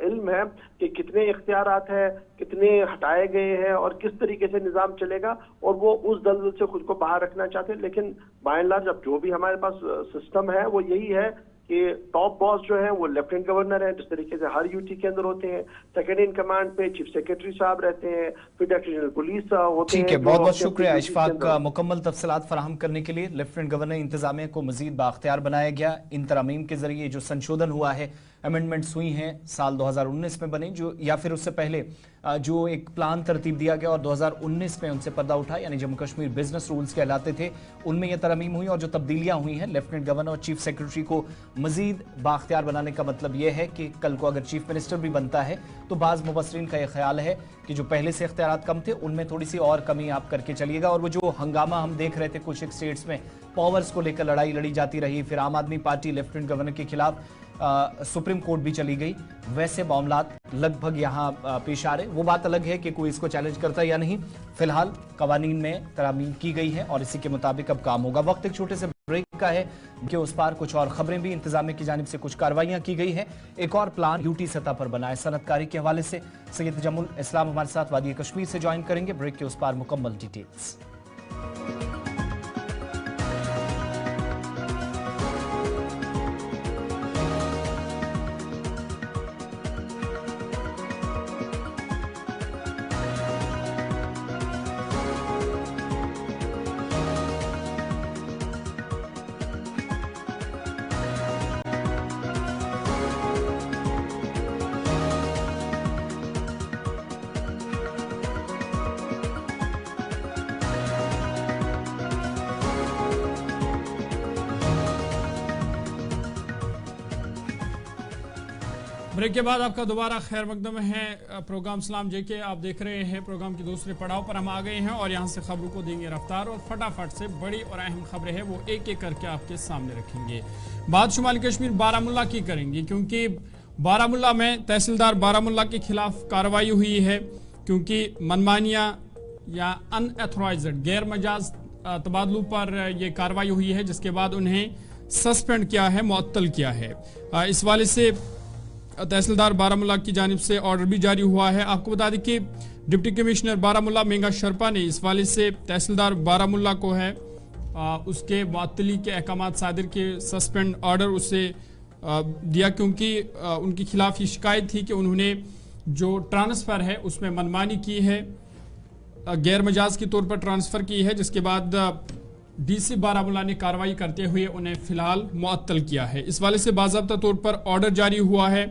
इल्म है कि कितने इख्तियारात हैं, कितने हटाए गए हैं और किस तरीके से निजाम चलेगा, और वो उस दलदल से खुद को बाहर रखना चाहते हैं। लेकिन बाय एंड लार्ज अब जो भी हमारे पास सिस्टम है वो यही है कि टॉप बॉस जो है वो लेफ्टिनेंट गवर्नर है, जिस तरीके से हर यूटी के अंदर होते हैं। सेकंड इन कमांड पे चीफ सेक्रेटरी साहब रहते हैं, फिर डायरेक्टर जनरल पुलिस होते हैं। ठीक है, बहुत बहुत शुक्रिया इशफाक का मुकम्मल तफसीलात फराहम करने के लिए। लेफ्टिनेंट गवर्नर इंतजामिया को मजीद बाख्तियार बनाया गया। इन तरमीम के जरिए जो संशोधन हुआ है, अमेंडमेंट्स हुई हैं साल 2019 में बने, जो या फिर उससे पहले जो एक प्लान तरतीब दिया गया और 2019 में उनसे पर्दा उठा, यानी जम्मू कश्मीर बिजनेस रूल्स कहलाते थे, उनमें यह तरमीम हुई और जो तब्दीलियां हुई हैं लेफ्टिनेंट गवर्नर और चीफ सेक्रेटरी को मजीद बाख्तियार बनाने का मतलब यह है कि कल को अगर चीफ मिनिस्टर भी बनता है तो बाज़ मुबस्सरीन का यह ख्याल है कि जो पहले से इख्तियारात कम थे उनमें थोड़ी सी और कमी आप करके चलिएगा। और वो जो हंगामा हम देख रहे थे कुछ एक स्टेट्स में पावर्स को लेकर लड़ाई लड़ी जाती रही, फिर आम आदमी पार्टी लेफ्टिनेंट गवर्नर के खिलाफ सुप्रीम कोर्ट भी चली गई, वैसे मामलात लगभग यहाँ पेश आ रहे। वो बात अलग है कि कोई इसको चैलेंज करता है या नहीं। फिलहाल कवानीन में तरमीम की गई है और इसी के मुताबिक अब काम होगा। वक्त एक छोटे से ब्रेक का है कि उस पार कुछ और खबरें भी इंतजामिया की जानिब से कुछ कार्रवाइयां की गई है। एक और प्लान यूटी सतह पर बना है सनतकारी के हवाले से। सैयद जमुल इस्लाम हमारे साथ वादी कश्मीर से ज्वाइन करेंगे। ब्रेक के उस पार मुकम्मल डिटेल्स। ब्रेक के बाद आपका दोबारा खैर मकदम है। प्रोग्राम सलाम जेके आप देख रहे हैं। प्रोग्राम के दूसरे पड़ाव पर हम आ गए हैं और यहाँ से खबरों को देंगे रफ्तार और फटाफट से बड़ी और अहम खबरें हैं वो एक एक करके आपके सामने रखेंगे। बात शुमाली कश्मीर बारामुल्ला की करेंगे क्योंकि बारामुल्ला में तहसीलदार बारामुल्ला के खिलाफ कार्रवाई हुई है क्योंकि मनमानियाँ या अनएथोराइज्ड गैर मजाज तबादलों पर यह कार्रवाई हुई है जिसके बाद उन्हें सस्पेंड किया है, मुअत्तल किया है। इस वाले से तहसीलदार बारामुल्ला की जानिब से ऑर्डर भी जारी हुआ है। आपको बता दें कि डिप्टी कमिश्नर बारामुल्ला मेंगा शर्पा ने इस वाले से तहसीलदार बारामुल्ला को है उसके मुअत्तली के अहकाम सादिर के सस्पेंड ऑर्डर उसे दिया क्योंकि उनके खिलाफ ये शिकायत थी कि उन्होंने जो ट्रांसफ़र है उसमें मनमानी की है, गैर मजाज के तौर पर ट्रांसफ़र की है, जिसके बाद डीसी बारामुल्ला ने कार्रवाई करते हुए उन्हें फिलहाल मुअत्तल किया है। इस वाले से बाज़ाब्ता तौर पर ऑर्डर जारी हुआ है।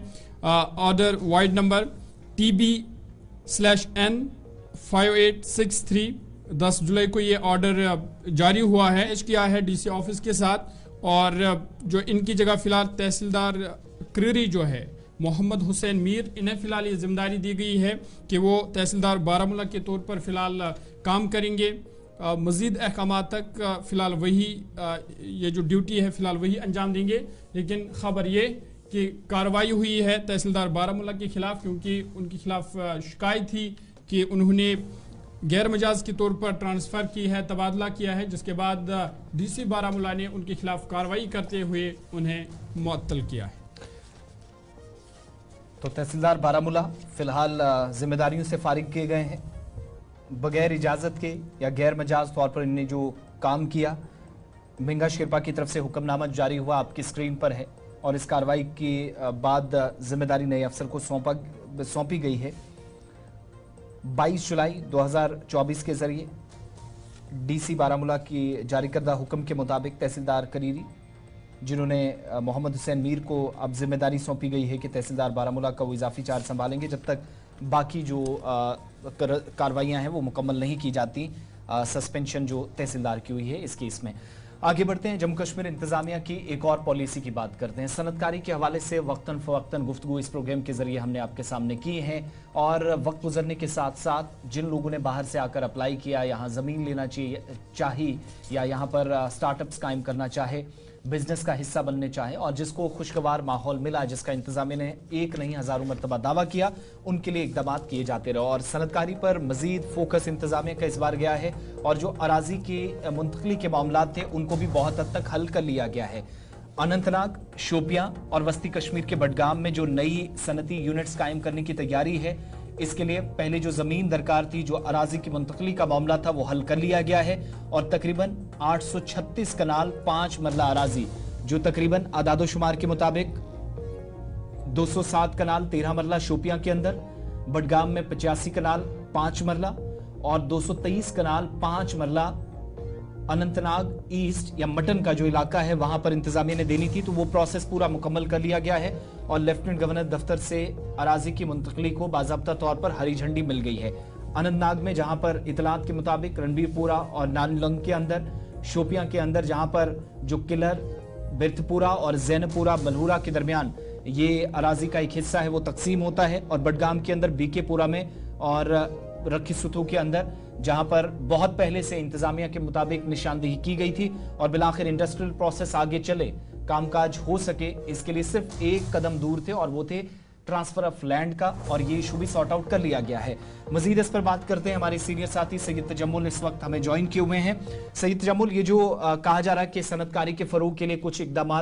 ऑर्डर वाइड नंबर TB/N 5863 10 जुलाई को ये ऑर्डर जारी हुआ है। किया है डीसी ऑफिस के साथ और जो इनकी जगह फिलहाल तहसीलदार क्रीरी जो है मोहम्मद हुसैन मीर, इन्हें फिलहाल ये जिम्मेदारी दी गई है कि वो तहसीलदार बारामुल्ला के तौर पर फिलहाल काम करेंगे। मज़ीद अहकाम तक फ़िलहाल वही ये जो ड्यूटी है फ़िलहाल वही अंजाम देंगे। लेकिन ख़बर ये कि कार्रवाई हुई है तहसीलदार बारामुल्ला के ख़िलाफ़ क्योंकि उनके ख़िलाफ़ शिकायत थी कि उन्होंने गैर मजाज के तौर पर ट्रांसफ़र की है, तबादला किया है, जिसके बाद डीसी बारामुल्ला ने उनके ख़िलाफ़ कार्रवाई करते हुए उन्हें मुअत्तल किया है। तो तहसीलदार बारामुल्ला फ़िलहाल जिम्मेदारियों से फारिग किए गए हैं। बगैर इजाज़त के या गैर मजाज तौर पर इन्हें जो काम किया, मेंगा शेरपा की तरफ से हुक्मनामा जारी हुआ आपकी स्क्रीन पर है और इस कार्रवाई के बाद जिम्मेदारी नए अफसर को सौंपी गई है। 22 जुलाई 2024 के जरिए डीसी बारामुल्ला की जारी करदा हुक्म के मुताबिक तहसीलदार करीरी जिन्होंने मोहम्मद हुसैन मीर को अब जिम्मेदारी सौंपी गई है कि तहसीलदार बारामुल्ला का वो इजाफी चार्ज संभालेंगे जब तक बाकी जो कार्रवाइयाँ हैं वो मुकम्मल नहीं की जाती। सस्पेंशन जो तहसीलदार की हुई है इस केस में। आगे बढ़ते हैं, जम्मू कश्मीर इंतजामिया की एक और पॉलिसी की बात करते हैं। सनतकारी के हवाले से वक्तन फवक्तन गुफ्तगू इस प्रोग्राम के जरिए हमने आपके सामने की है और वक्त गुजरने के साथ साथ जिन लोगों ने बाहर से आकर अप्लाई किया, यहाँ ज़मीन लेना चाहिए या यहाँ पर स्टार्टअप्स कायम करना चाहे, बिजनेस का हिस्सा बनने चाहे और जिसको खुशगवार माहौल मिला, जिसका इंतजामिया ने एक नहीं हज़ारों मरतबा दावा किया, उनके लिए इकदाम किए जाते रहे। और सनतकारी पर मजीद फोकस इंतजामिया का इस बार गया है और जो अराजी की मुंतकली के मामला थे उनको भी बहुत हद तक हल कर लिया गया है। अनंतनाग, शोपियां और वस्ती कश्मीर के बडगाम में जो नई सनती यूनिट्स कायम करने की तैयारी है, इसके लिए पहले जो जमीन दरकार थी, जो अराजी की मुंतकली का मामला था, वो हल कर लिया गया है और तकरीबन 836 कनाल 5 मरला अराजी जो तकरीबन आदादोशुमार के मुताबिक 207 कनाल 13 मरला शोपियां के अंदर, बडगाम में 85 कनाल 5 मरला और 223 कनाल 5 मरला अनंतनाग ईस्ट या मटन का जो इलाका है वहां पर इंतजामिया ने देनी थी। तो वो प्रोसेस पूरा मुकम्मल कर लिया गया है और लेफ्टिनेंट गवर्नर दफ्तर से अराजी की मुंतकली को बाज़ाब्ता तौर पर हरी झंडी मिल गई है। अनंतनाग में जहां पर इतलात के मुताबिक रणबीरपुरा और नानलंग के अंदर, शोपियां के अंदर जहां पर जो किलर, बिरतपुरा और जैनपुरा मलहूरा के दरमियान ये अराजी का एक हिस्सा है वो तकसीम होता है और बडगाम के अंदर बीकेपुरा में और रखी सुथू के अंदर जहां पर बहुत पहले से इंतजामिया के मुताबिक निशानदेही की गई थी और बिलाखिर इंडस्ट्रियल प्रोसेस आगे चले, कामकाज हो सके, इसके लिए सिर्फ एक कदम दूर थे और वो थे ट्रांसफर ऑफ लैंड का और ये इशू भी सॉर्ट आउट कर लिया गया है। मजीद इस पर बात करते हैं, हमारे सीनियर साथी सैयद तजम्मुल इस वक्त हमें ज्वाइन किए हुए हैं। सैयद तजम्मुल, ये जो कहा जा रहा है कि सनतकारी के फरोग के लिए कुछ इकदाम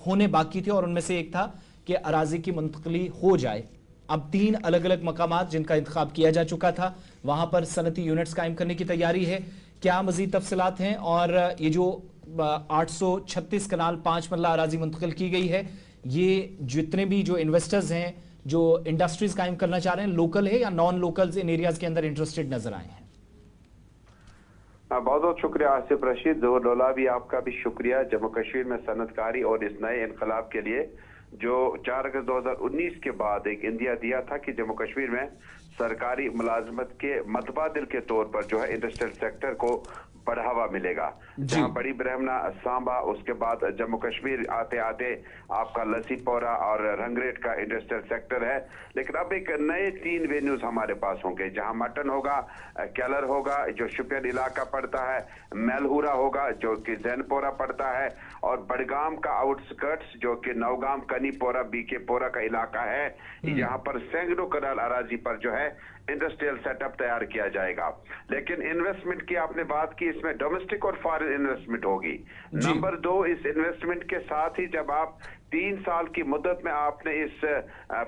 होने बाकी थे और उनमें से एक था कि अराजी की मुंतकली हो जाए। अब 3 अलग अलग मकामात जिनका इंतखाब किया जा चुका था, वहां पर सनती यूनिट्स कायम करने की तैयारी है। क्या मजीद तफसीलात हैं और ये जो 836 कनाल 5 मरला अराजी मुंतकिल की गई है, ये जितने भी जो इन्वेस्टर्स हैं, जो इंडस्ट्रीज कायम करना चाह रहे हैं, लोकल है या नॉन लोकल्स इन एरियाज के अंदर इंटरेस्टेड नजर आए हैं? बहुत बहुत शुक्रिया आसिफ रशीद, जोहर डोला भी आपका भी शुक्रिया। जम्मू कश्मीर में सनतकारी और इस नए इनकलाब के लिए जो 4 अगस्त 2019 के बाद एक इंदिया दिया था कि जम्मू कश्मीर में सरकारी मुलाजमत के मतबादिल के तौर पर जो है इंडस्ट्रियल सेक्टर को बढ़ावा मिलेगा। जहां बड़ी ब्रह्मना, सांबा, उसके बाद जम्मू कश्मीर आते आते आपका लसीपोरा और रंगरेट का इंडस्ट्रियल सेक्टर है। लेकिन अब एक नए 3 वेन्यूज हमारे पास होंगे, जहां मटन होगा, कैलर होगा जो शुपियन इलाका पड़ता है, मेलहुरा होगा जो कि जैनपोरा पड़ता है, और बडगाम का आउटस्कर्ट्स जो कि नौगाम, कनीपोरा, बीकेपोरा का इलाका है। यहाँ पर सैकड़ों कनाल अराजी पर जो है इंडस्ट्रियल सेटअप तैयार किया जाएगा। लेकिन इन्वेस्टमेंट की आपने बात की, इसमें डोमेस्टिक और फॉरेन इन्वेस्टमेंट होगी। नंबर 2, इस इन्वेस्टमेंट के साथ ही जब आप 3 साल की मुद्दत में आपने इस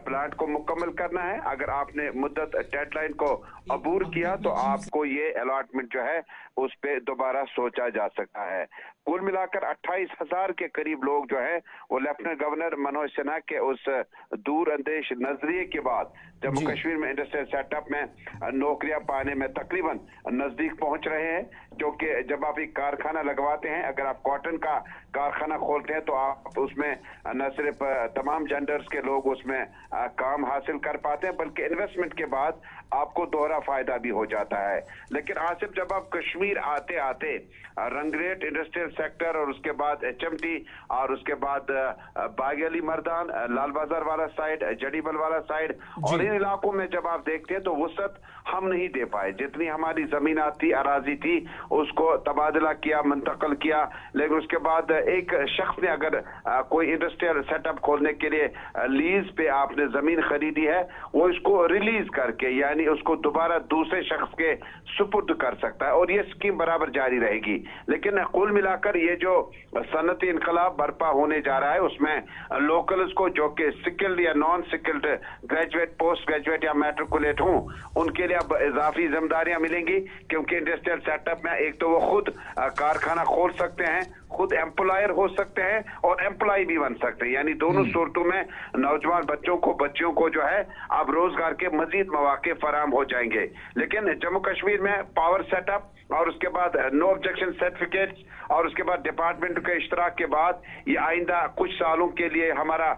प्लांट को मुकम्मल करना है, अगर आपने मुद्दत डेडलाइन को अबूर किया तो आपको ये अलॉटमेंट जो है उस पे दोबारा सोचा जा सकता है। कुल मिलाकर 28,000 के करीब लोग जो है वो लेफ्टिनेंट गवर्नर मनोज सिन्हा के उस दूर अंदेश नजरिए के बाद जम्मू कश्मीर में इंडस्ट्रियल सेटअप में नौकरियां पाने में तकरीबन नजदीक पहुंच रहे हैं। जो कि जब आप एक कारखाना लगवाते हैं, अगर आप कॉटन का कारखाना खोलते हैं तो आप उसमें न सिर्फ तमाम जेंडर्स के लोग उसमें काम हासिल कर पाते हैं, बल्कि इन्वेस्टमेंट के बाद आपको दोहरा फायदा भी हो जाता है। लेकिन आसिफ, जब आप कश्मीर आते आते रंगरेट इंडस्ट्रियल सेक्टर और उसके बाद HMT और उसके बाद बागेली मर्दान, लाल बाजार वाला साइड, जडीबल वाला साइड और इन इलाकों में जब आप देखते हैं तो वसत हम नहीं दे पाए। जितनी हमारी जमीनात थी, अराजी थी, उसको तबादला किया, मुंतकिल किया। लेकिन उसके बाद एक शख्स ने अगर कोई इंडस्ट्रियल सेटअप खोलने के लिए लीज पे आपने जमीन खरीदी है, वो इसको रिलीज करके यानी उसको दोबारा दूसरे शख्स के सुपुर्द कर सकता है और ये स्कीम बराबर जारी रहेगी। लेकिन कुल मिलाकर ये जो सनती इनकलाब बर्पा होने जा रहा है उसमें लोकल्स को जो कि स्किल्ड या non skilled graduate, post graduate या मैट्रिकुलेट हों, उनके लिए अब इजाफी जिम्मेदारियां मिलेंगी। क्योंकि इंडस्ट्रियल सेटअप में एक तो वो खुद कारखाना खोल सकते हैं, खुद एम्प्लॉयर हो सकते हैं और एम्प्लॉय भी बन सकते हैं। यानी दोनों सूरतों में नौजवान बच्चियों को जो है अब रोजगार के मजीद मौके फराम हो जाएंगे। लेकिन जम्मू कश्मीर में पावर सेटअप और उसके बाद नो ऑब्जेक्शन सर्टिफिकेट और उसके बाद डिपार्टमेंट के इश्तराक के बाद ये आइंदा कुछ सालों के लिए हमारा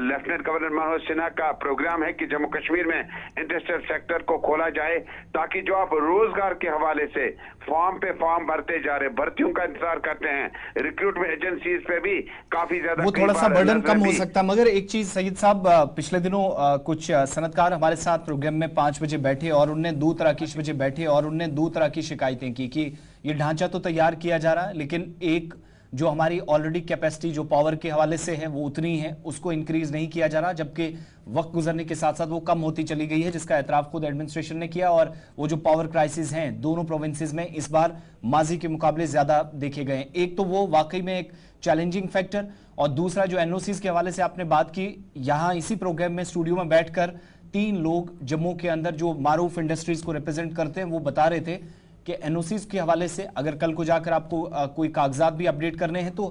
लेफ्टिनेंट गवर्नर मनोज सिन्हा का प्रोग्राम है कि जम्मू कश्मीर में इंडस्ट्रियल सेक्टर को खोला जाए, ताकि जो आप रोजगार के हवाले से फॉर्म पे फॉर्म भरते जा रहे, भर्तियों का इंतजार करते हैं, रिक्रूटमेंट एजेंसीज पे भी काफी ज्यादा वो थोड़ा सा बर्डन कम हो सकता है। मगर एक चीज सईद साहब, पिछले दिनों कुछ सनतकार हमारे साथ प्रोग्राम में 5 बजे बैठे और उनने 2 तरह की बजे बैठे और उनने 2 तरह की शिकायतें की कि ये ढांचा तो तैयार किया जा रहा है, लेकिन एक जो हमारी ऑलरेडी कैपेसिटी जो पावर के हवाले से है वो उतनी है, उसको इंक्रीज नहीं किया जा रहा, जबकि वक्त गुजरने के साथ साथ वो कम होती चली गई है, जिसका एतराफ खुद एडमिनिस्ट्रेशन ने किया। और वो जो पावर क्राइसिस हैं दोनों प्रोविंसेस में इस बार माजी के मुकाबले ज्यादा देखे गए। एक तो वो वाकई में एक चैलेंजिंग फैक्टर, और दूसरा जो NOCs के हवाले से आपने बात की, यहाँ इसी प्रोग्राम में स्टूडियो में बैठकर 3 लोग जम्मू के अंदर जो मारूफ इंडस्ट्रीज को रिप्रेजेंट करते हैं वो बता रहे थे कि NOCs के हवाले से अगर कल को जाकर आपको कोई कागजात भी अपडेट करने हैं तो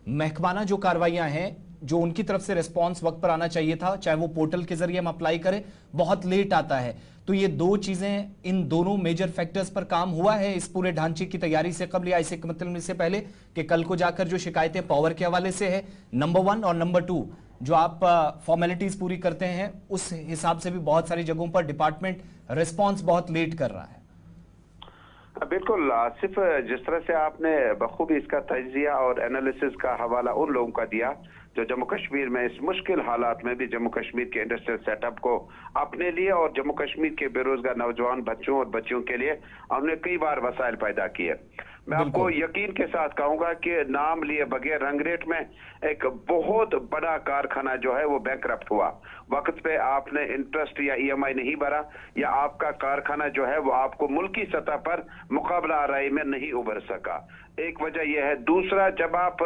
महकमाना जो कार्रवाइयां हैं, जो उनकी तरफ से रिस्पांस वक्त पर आना चाहिए था, चाहे वो पोर्टल के जरिए हम अप्लाई करें, बहुत लेट आता है। तो ये 2 चीजें, इन दोनों मेजर फैक्टर्स पर काम हुआ है इस पूरे ढांचे की तैयारी से कबल या इसे मतलब से पहले कि कल को जाकर जो शिकायतें पावर के हवाले से है, नंबर 1, और नंबर 2 जो आप फॉर्मेलिटीज पूरी करते हैं उस हिसाब से भी बहुत सारी जगहों पर डिपार्टमेंट रिस्पॉन्स बहुत लेट कर रहा है। बिल्कुल आसिफ, जिस तरह से आपने बखूबी इसका तजिया और एनालिसिस का हवाला उन लोगों का दिया जो जम्मू कश्मीर में इस मुश्किल हालात में भी जम्मू कश्मीर के इंडस्ट्रियल सेटअप को अपने लिए और जम्मू कश्मीर के बेरोजगार नौजवान बच्चों और बच्चियों के लिए हमने कई बार वसाइल पैदा किए। मैं आपको यकीन के साथ कहूंगा कि नाम लिए बगैर रंगरेट में एक बहुत बड़ा कारखाना जो है वो बैंकरप्ट हुआ। वक्त पे आपने इंटरेस्ट या EMI नहीं भरा, या आपका कारखाना जो है वो आपको मुल्की सतह पर मुकाबला आराई में नहीं उभर सका। एक वजह यह है। दूसरा, जब आप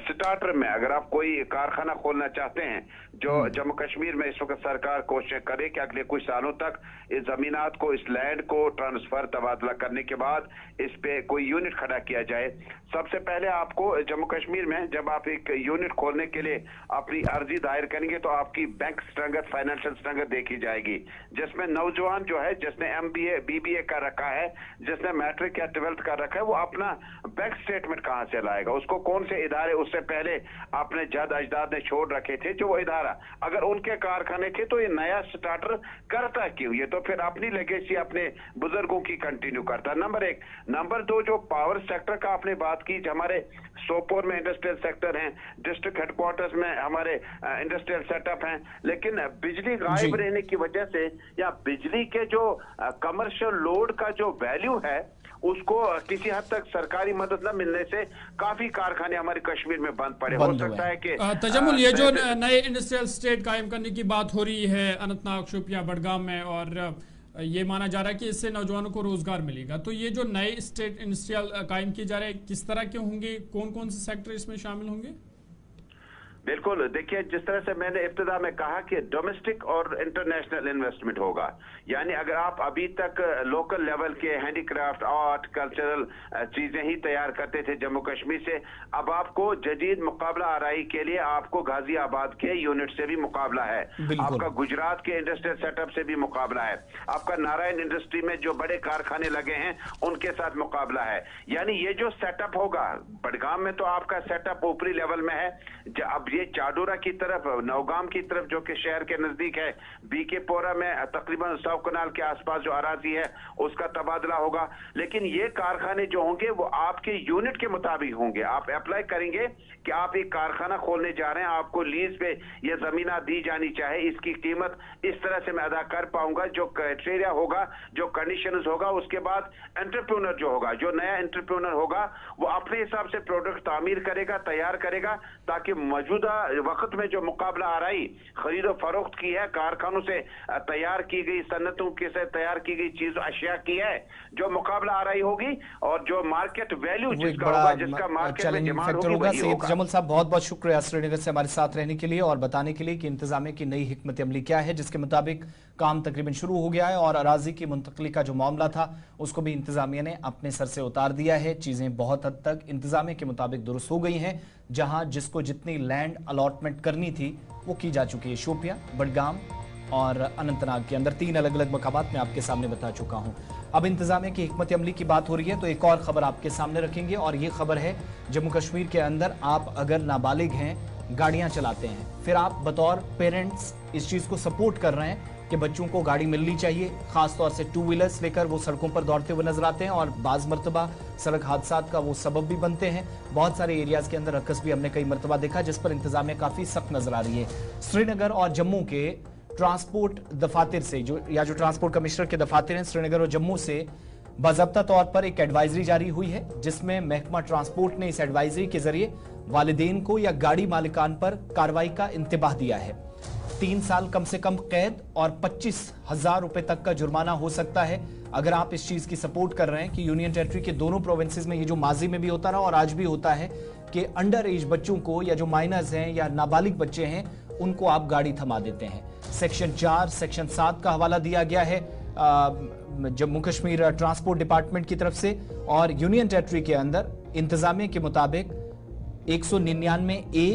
स्टार्टर में अगर आप कोई कारखाना खोलना चाहते हैं, जो जम्मू कश्मीर में इस वक्त सरकार कोशिश करे कि अगले कुछ सालों तक इस जमीनात को, इस लैंड को ट्रांसफर तबादला करने के बाद इस पे कोई यूनिट खड़ा किया जाए। सबसे पहले आपको जम्मू कश्मीर में जब आप एक यूनिट खोलने के लिए अपनी अर्जी दायर करेंगे तो आपकी बैंक स्ट्रेंथ, फाइनेंशियल स्ट्रेंथ देखी जाएगी, जिसमें नौजवान जो है जिसने MBA BBA कर रखा है, जिसने मैट्रिक या 12th कर रखा है, वो अपना बैंक स्टेटमेंट कहां से लाएगा, उसको कौन से इदारे उससे पहले अपने जद अजदाद ने छोड़ रखे थे जो वो इदारा, अगर उनके कारखाने थे तो ये नया स्टार्टर करता क्यों? ये तो फिर अपनी लेगेसी अपने बुजुर्गों की कंटिन्यू करता। नंबर 1। नंबर 2, जो पावर सेक्टर का आपने बात की, हमारे सोपोर में इंडस्ट्रियल सेक्टर हैं, डिस्ट्रिक्ट हेडक्वार्टर्स में हमारे इंडस्ट्रियल सेटअप हैं, लेकिन बिजली गायब रहने की वजह से या बिजली के जो कमर्शियल लोड का जो वैल्यू है उसको किसी हद तक सरकारी मदद न मिलने से काफी कारखाने हमारे कश्मीर में बंद पड़े। हो सकता है कि तजम्मुल, ये जो नए इंडस्ट्रियल स्टेट कायम करने की बात हो रही है अनंतनाग, शोपियां, बडगाम में, और ये माना जा रहा है कि इससे नौजवानों को रोजगार मिलेगा, तो ये जो नए स्टेट इंडस्ट्रियल कायम किए जा रहे हैं किस तरह के होंगे, कौन कौन से सेक्टर इसमें शामिल होंगे? बिल्कुल, देखिए जिस तरह से मैंने इब्तिदा में कहा कि डोमेस्टिक और इंटरनेशनल इन्वेस्टमेंट होगा, यानी अगर आप अभी तक लोकल लेवल के हैंडीक्राफ्ट, आर्ट, कल्चरल चीजें ही तैयार करते थे जम्मू कश्मीर से, अब आपको जदीद मुकाबला आराई के लिए आपको गाजियाबाद के यूनिट से भी मुकाबला है, आपका गुजरात के इंडस्ट्रियल सेटअप से भी मुकाबला है, आपका नारायण इंडस्ट्री में जो बड़े कारखाने लगे हैं उनके साथ मुकाबला है। यानी ये जो सेटअप होगा, बडगाम में तो आपका सेटअप ऊपरी लेवल में है, अब ये चाडोरा की तरफ, नौगाम की तरफ जो कि शहर के नजदीक है, बीकेपोरा में तकरीबन 100 कनाल के आसपास जो अराजी है उसका तबादला होगा। लेकिन ये कारखाने जो होंगे वो आपके यूनिट के मुताबिक होंगे। आप अप्लाई करेंगे कि आप एक कारखाना खोलने जा रहे हैं, आपको लीज पे ये जमीना दी जानी चाहे, इसकी कीमत इस तरह से मैं अदा कर पाऊंगा, जो क्राइटेरिया होगा, जो कंडीशंस होगा, उसके बाद एंटरप्रेन्योर जो होगा, जो नया एंटरप्रेन्योर होगा वो अपने हिसाब से प्रोडक्ट तामीर करेगा, तैयार करेगा, ताकि मौजूदा वक्त में जो मुकाबला आ रही खरीदो फरोख्त की है, कारखानों से तैयार की गई, सन्नतों के से तैयार की गई चीज अशिया की है, जो मुकाबला आ रही होगी और जो मार्केट वैल्यू जिसका होगा, जिसका मार्केट में डिमांड होगी वही होगा। जमल साहब, बहुत बहुत शुक्रिया श्रीनगर से हमारे साथ रहने के लिए और बताने के लिए कि इंतजामिया की नई हिकमत अमली क्या है, जिसके मुताबिक काम तकरीबन शुरू हो गया है और अराजी की मुंतकली का जो मामला था उसको भी इंतजामिया ने अपने सर से उतार दिया है। चीजें बहुत हद तक इंतजामिया के मुताबिक दुरुस्त हो गई हैं, जहां जिसको जितनी लैंड अलॉटमेंट करनी थी वो की जा चुकी है। शोपियां, बडगाम और अनंतनाग के अंदर 3 अलग अलग मकामात में आपके सामने बता चुका हूं। अब इंतजामिया की हिकमत अमली की बात हो रही है तो एक और खबर आपके सामने रखेंगे और ये खबर है जम्मू कश्मीर के अंदर आप अगर नाबालिग हैं, गाड़ियां चलाते हैं, फिर आप बतौर पेरेंट्स इस चीज को सपोर्ट कर रहे हैं कि बच्चों को गाड़ी मिलनी चाहिए, खासतौर से 2 व्हीलर्स लेकर वो सड़कों पर दौड़ते हुए नजर आते हैं और बाज मरतबा सड़क हादसात का वो सबब भी बनते हैं। बहुत सारे एरियाज के अंदर रक्स भी हमने कई मरतबा देखा, जिस पर इंतजामिया काफी सख्त नजर आ रही है। श्रीनगर और जम्मू के ट्रांसपोर्ट दफातर से जो ट्रांसपोर्ट कमिश्नर के दफातर हैं श्रीनगर और जम्मू से बाज़ाब्ता तौर पर एक एडवाइजरी जारी हुई है, जिसमें महकमा ट्रांसपोर्ट ने इस एडवाइजरी के जरिए वालिदैन को या गाड़ी मालिकान पर कार्रवाई का इंतबाह दिया है। 3 साल कम से कम कैद और 25,000 रुपए तक का जुर्माना हो सकता है अगर आप इस चीज की सपोर्ट कर रहे हैं कि यूनियन टेरिटरी के दोनों प्रोविंसेस में ये जो माजी में भी होता रहा और आज भी होता है कि अंडर एज बच्चों को या जो माइनर्स हैं या नाबालिग बच्चे हैं उनको आप गाड़ी थमा देते हैं। सेक्शन 4, सेक्शन 7 का हवाला दिया गया है जम्मू कश्मीर ट्रांसपोर्ट डिपार्टमेंट की तरफ से और यूनियन टेरिटरी के अंदर इंतजामिया के मुताबिक 199A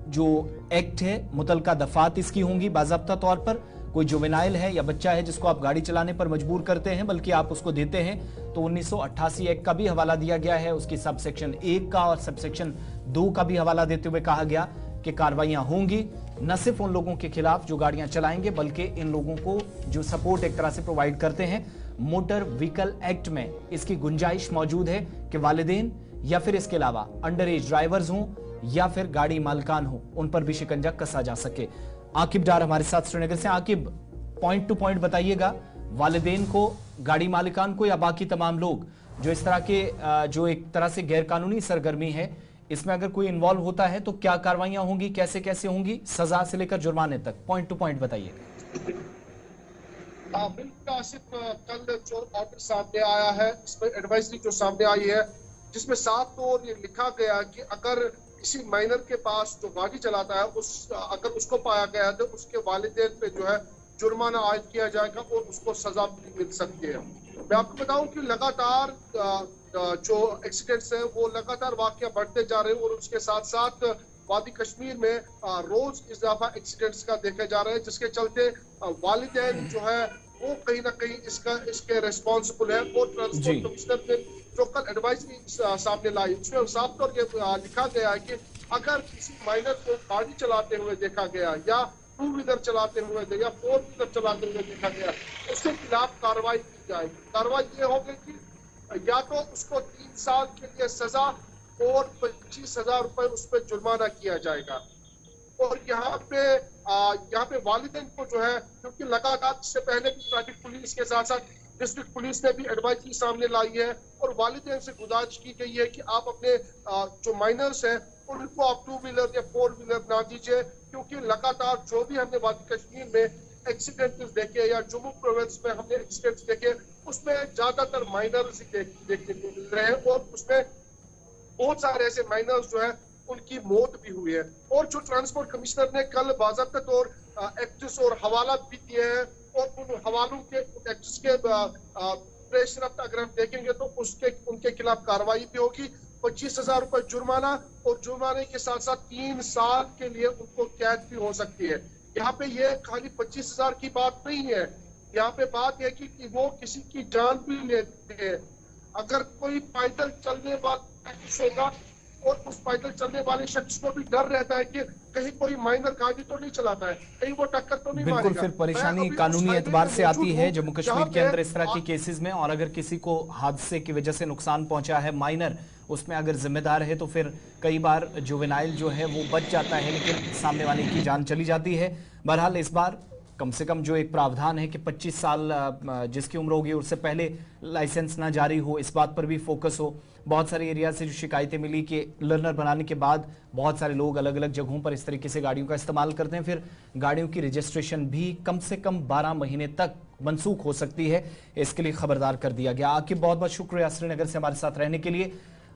जो एक्ट है, मुतलका दफात इसकी होंगी बाज़ाब्ता तौर पर। कोई जुवेनाइल है या बच्चा है जिसको आप गाड़ी चलाने पर मजबूर करते हैं, बल्कि आप उसको देते हैं, तो 1988 एक्ट का भी हवाला दिया गया है, उसकी सब सेक्शन 1 का और सब सेक्शन 2 का भी हवाला देते हुए कहा गया कि कार्रवाइयां होंगी न सिर्फ उन लोगों के खिलाफ जो गाड़ियां चलाएंगे, बल्कि इन लोगों को जो सपोर्ट एक तरह से प्रोवाइड करते हैं। मोटर व्हीकल एक्ट में इसकी गुंजाइश मौजूद है कि वालिदैन या फिर इसके अलावा अंडर एज ड्राइवर्स हों या फिर गाड़ी मालिकान हो, उन पर भी शिकंजा कसा जा सके। आकिब डार हमारे साथ श्रीनगर से। आकिब, पॉइंट टू पॉइंट बताइएगा, वालिदैन को, गाड़ी मालिकान को या बाकी तमाम लोग जो इस तरह के जो एक तरह से गैर कानूनी सरगर्मी है इसमें अगर कोई इन्वॉल्व होता है तो क्या कार्रवाइयां होंगी, कैसे कैसे होंगी, सजा से लेकर जुर्माने तक? पॉइंट टू पॉइंट बताइएगा। बिल्कुल आसिफ, कल जो ऑर्डर सामने आया है, इसमें एडवाइजरी जो सामने आई है जिसमें साफ तौर ये लिखा गया कि अगर किसी माइनर के पास जो गाड़ी चलाता है अगर उसको पाया गया तो उसके वालिदैन पे जो है जुर्माना आयद किया जाएगा और उसको सजा मिल सकती है। मैं आपको बताऊं कि लगातार जो एक्सीडेंट्स हैं वो लगातार वाकया बढ़ते जा रहे हैं और उसके साथ साथ वादी कश्मीर में रोज इजाफा एक्सीडेंट्स का देखे जा रहे हैं, जिसके चलते वालिदैन जो है वो कहीं ना कहीं इसके रिस्पॉन्सिबल है। और ट्रांसपोर्ट कमिश्नर ने जो कल एडवाइजरी सामने लाई उसमें साफ तौर पर लिखा गया है कि अगर किसी माइनर को गाड़ी चलाते हुए देखा गया या 2 व्हीलर चलाते हुए या 4 व्हीलर चलाते हुए देखा गया, उसके खिलाफ कार्रवाई की जाएगी। कार्रवाई ये होगी कि या तो उसको 3 साल के लिए सजा और 25,000 रुपए उस पर जुर्माना किया जाएगा। और यहाँ पे वालिदैन को जो है, क्योंकि लगातार इससे पहले भी ट्रैफिक पुलिस के साथ साथ डिस्ट्रिक्ट पुलिस ने भी एडवाइजरी सामने लाई है और वालिदैन से गुजारिश की गई है कि आप अपने जो माइनर्स हैं उनको आप 2 व्हीलर या 4 व्हीलर ना दीजिए, क्योंकि लगातार जो भी हमने वादी कश्मीर में एक्सीडेंट्स देखे या जम्मू प्रोविंस में हमने एक्सीडेंट्स देखे उसमें ज्यादातर माइनर्स देखने को मिल रहे हैं और उसमें बहुत सारे ऐसे माइनर्स जो है उनकी मौत भी हुई है। और जो ट्रांसपोर्ट कमिश्नर ने कल बाज़ाब्ता तौर एक्ट्स और हवाला भी दिए हैं और उन हवालों के एक्ट्स के प्रेस रफ्त अगर हम देखेंगे तो उनके खिलाफ कार्रवाई भी होगी। 25,000 रुपए जुर्माना और जुर्माने के साथ साथ 3 साल के लिए उनको कैद भी हो सकती है। यहाँ पे ये खाली 25,000 की बात नहीं है, यहाँ पे बात है कि वो किसी की जान भी लेते हैं। अगर कोई पैदल चलने वाला शख्स होगा और उस पैदल चलने वाले शख्स को भी डर रहता है कि कहीं कोई माइनर गाड़ी तो नहीं चलाता है, कहीं वो टक्कर तो नहीं मारेगा। बिल्कुल, फिर परेशानी कानूनी एतबार से आती है जम्मू कश्मीर के अंदर इस तरह की केसेस में। और अगर किसी को हादसे की वजह से नुकसान पहुंचा है, माइनर उसमें अगर जिम्मेदार है, तो फिर कई बार जुवेनाइल जो है वो बच जाता है, लेकिन सामने वाले की जान चली जाती है। बहरहाल इस बार कम से कम जो एक प्रावधान है कि 25 साल जिसकी उम्र होगी उससे पहले लाइसेंस ना जारी हो, इस बात पर भी फोकस हो। बहुत सारे एरिया से जो शिकायतें मिली कि लर्नर बनाने के बाद बहुत सारे लोग अलग अलग जगहों पर इस तरीके से गाड़ियों का इस्तेमाल करते हैं, फिर गाड़ियों की रजिस्ट्रेशन भी कम से कम 12 महीने तक मनसूख हो सकती है। इसके लिए खबरदार कर दिया गया। आपकी बहुत बहुत शुक्रिया श्रीनगर से हमारे साथ रहने के लिए।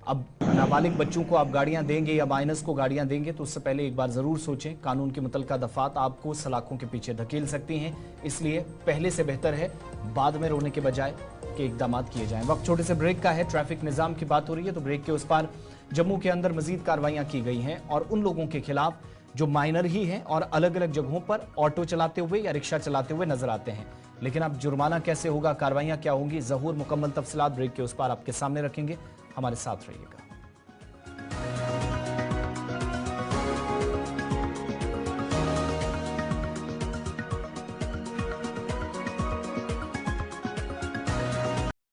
अब नाबालिग बच्चों को आप गाड़ियां देंगे या माइनर्स को गाड़ियां देंगे तो उससे पहले एक बार जरूर सोचें। कानून के मुतल्लिका दफात आपको सलाखों के पीछे धकेल सकती हैं, इसलिए पहले से बेहतर है बाद में रोने के बजाय कि इकदाम किए जाएं। वक्त छोटे से ब्रेक का है। ट्रैफिक निजाम की बात हो रही है तो ब्रेक के उस पार जम्मू के अंदर मजीद कार्रवाइयां की गई हैं और उन लोगों के खिलाफ जो माइनर ही हैं और अलग अलग जगहों पर ऑटो चलाते हुए या रिक्शा चलाते हुए नजर आते हैं। लेकिन अब जुर्माना कैसे होगा, कार्रवाइयां क्या होंगी, जहूर मुकम्मल तफसीलात ब्रेक के उस पार आपके सामने रखेंगे। हमारे साथ रहिएगा।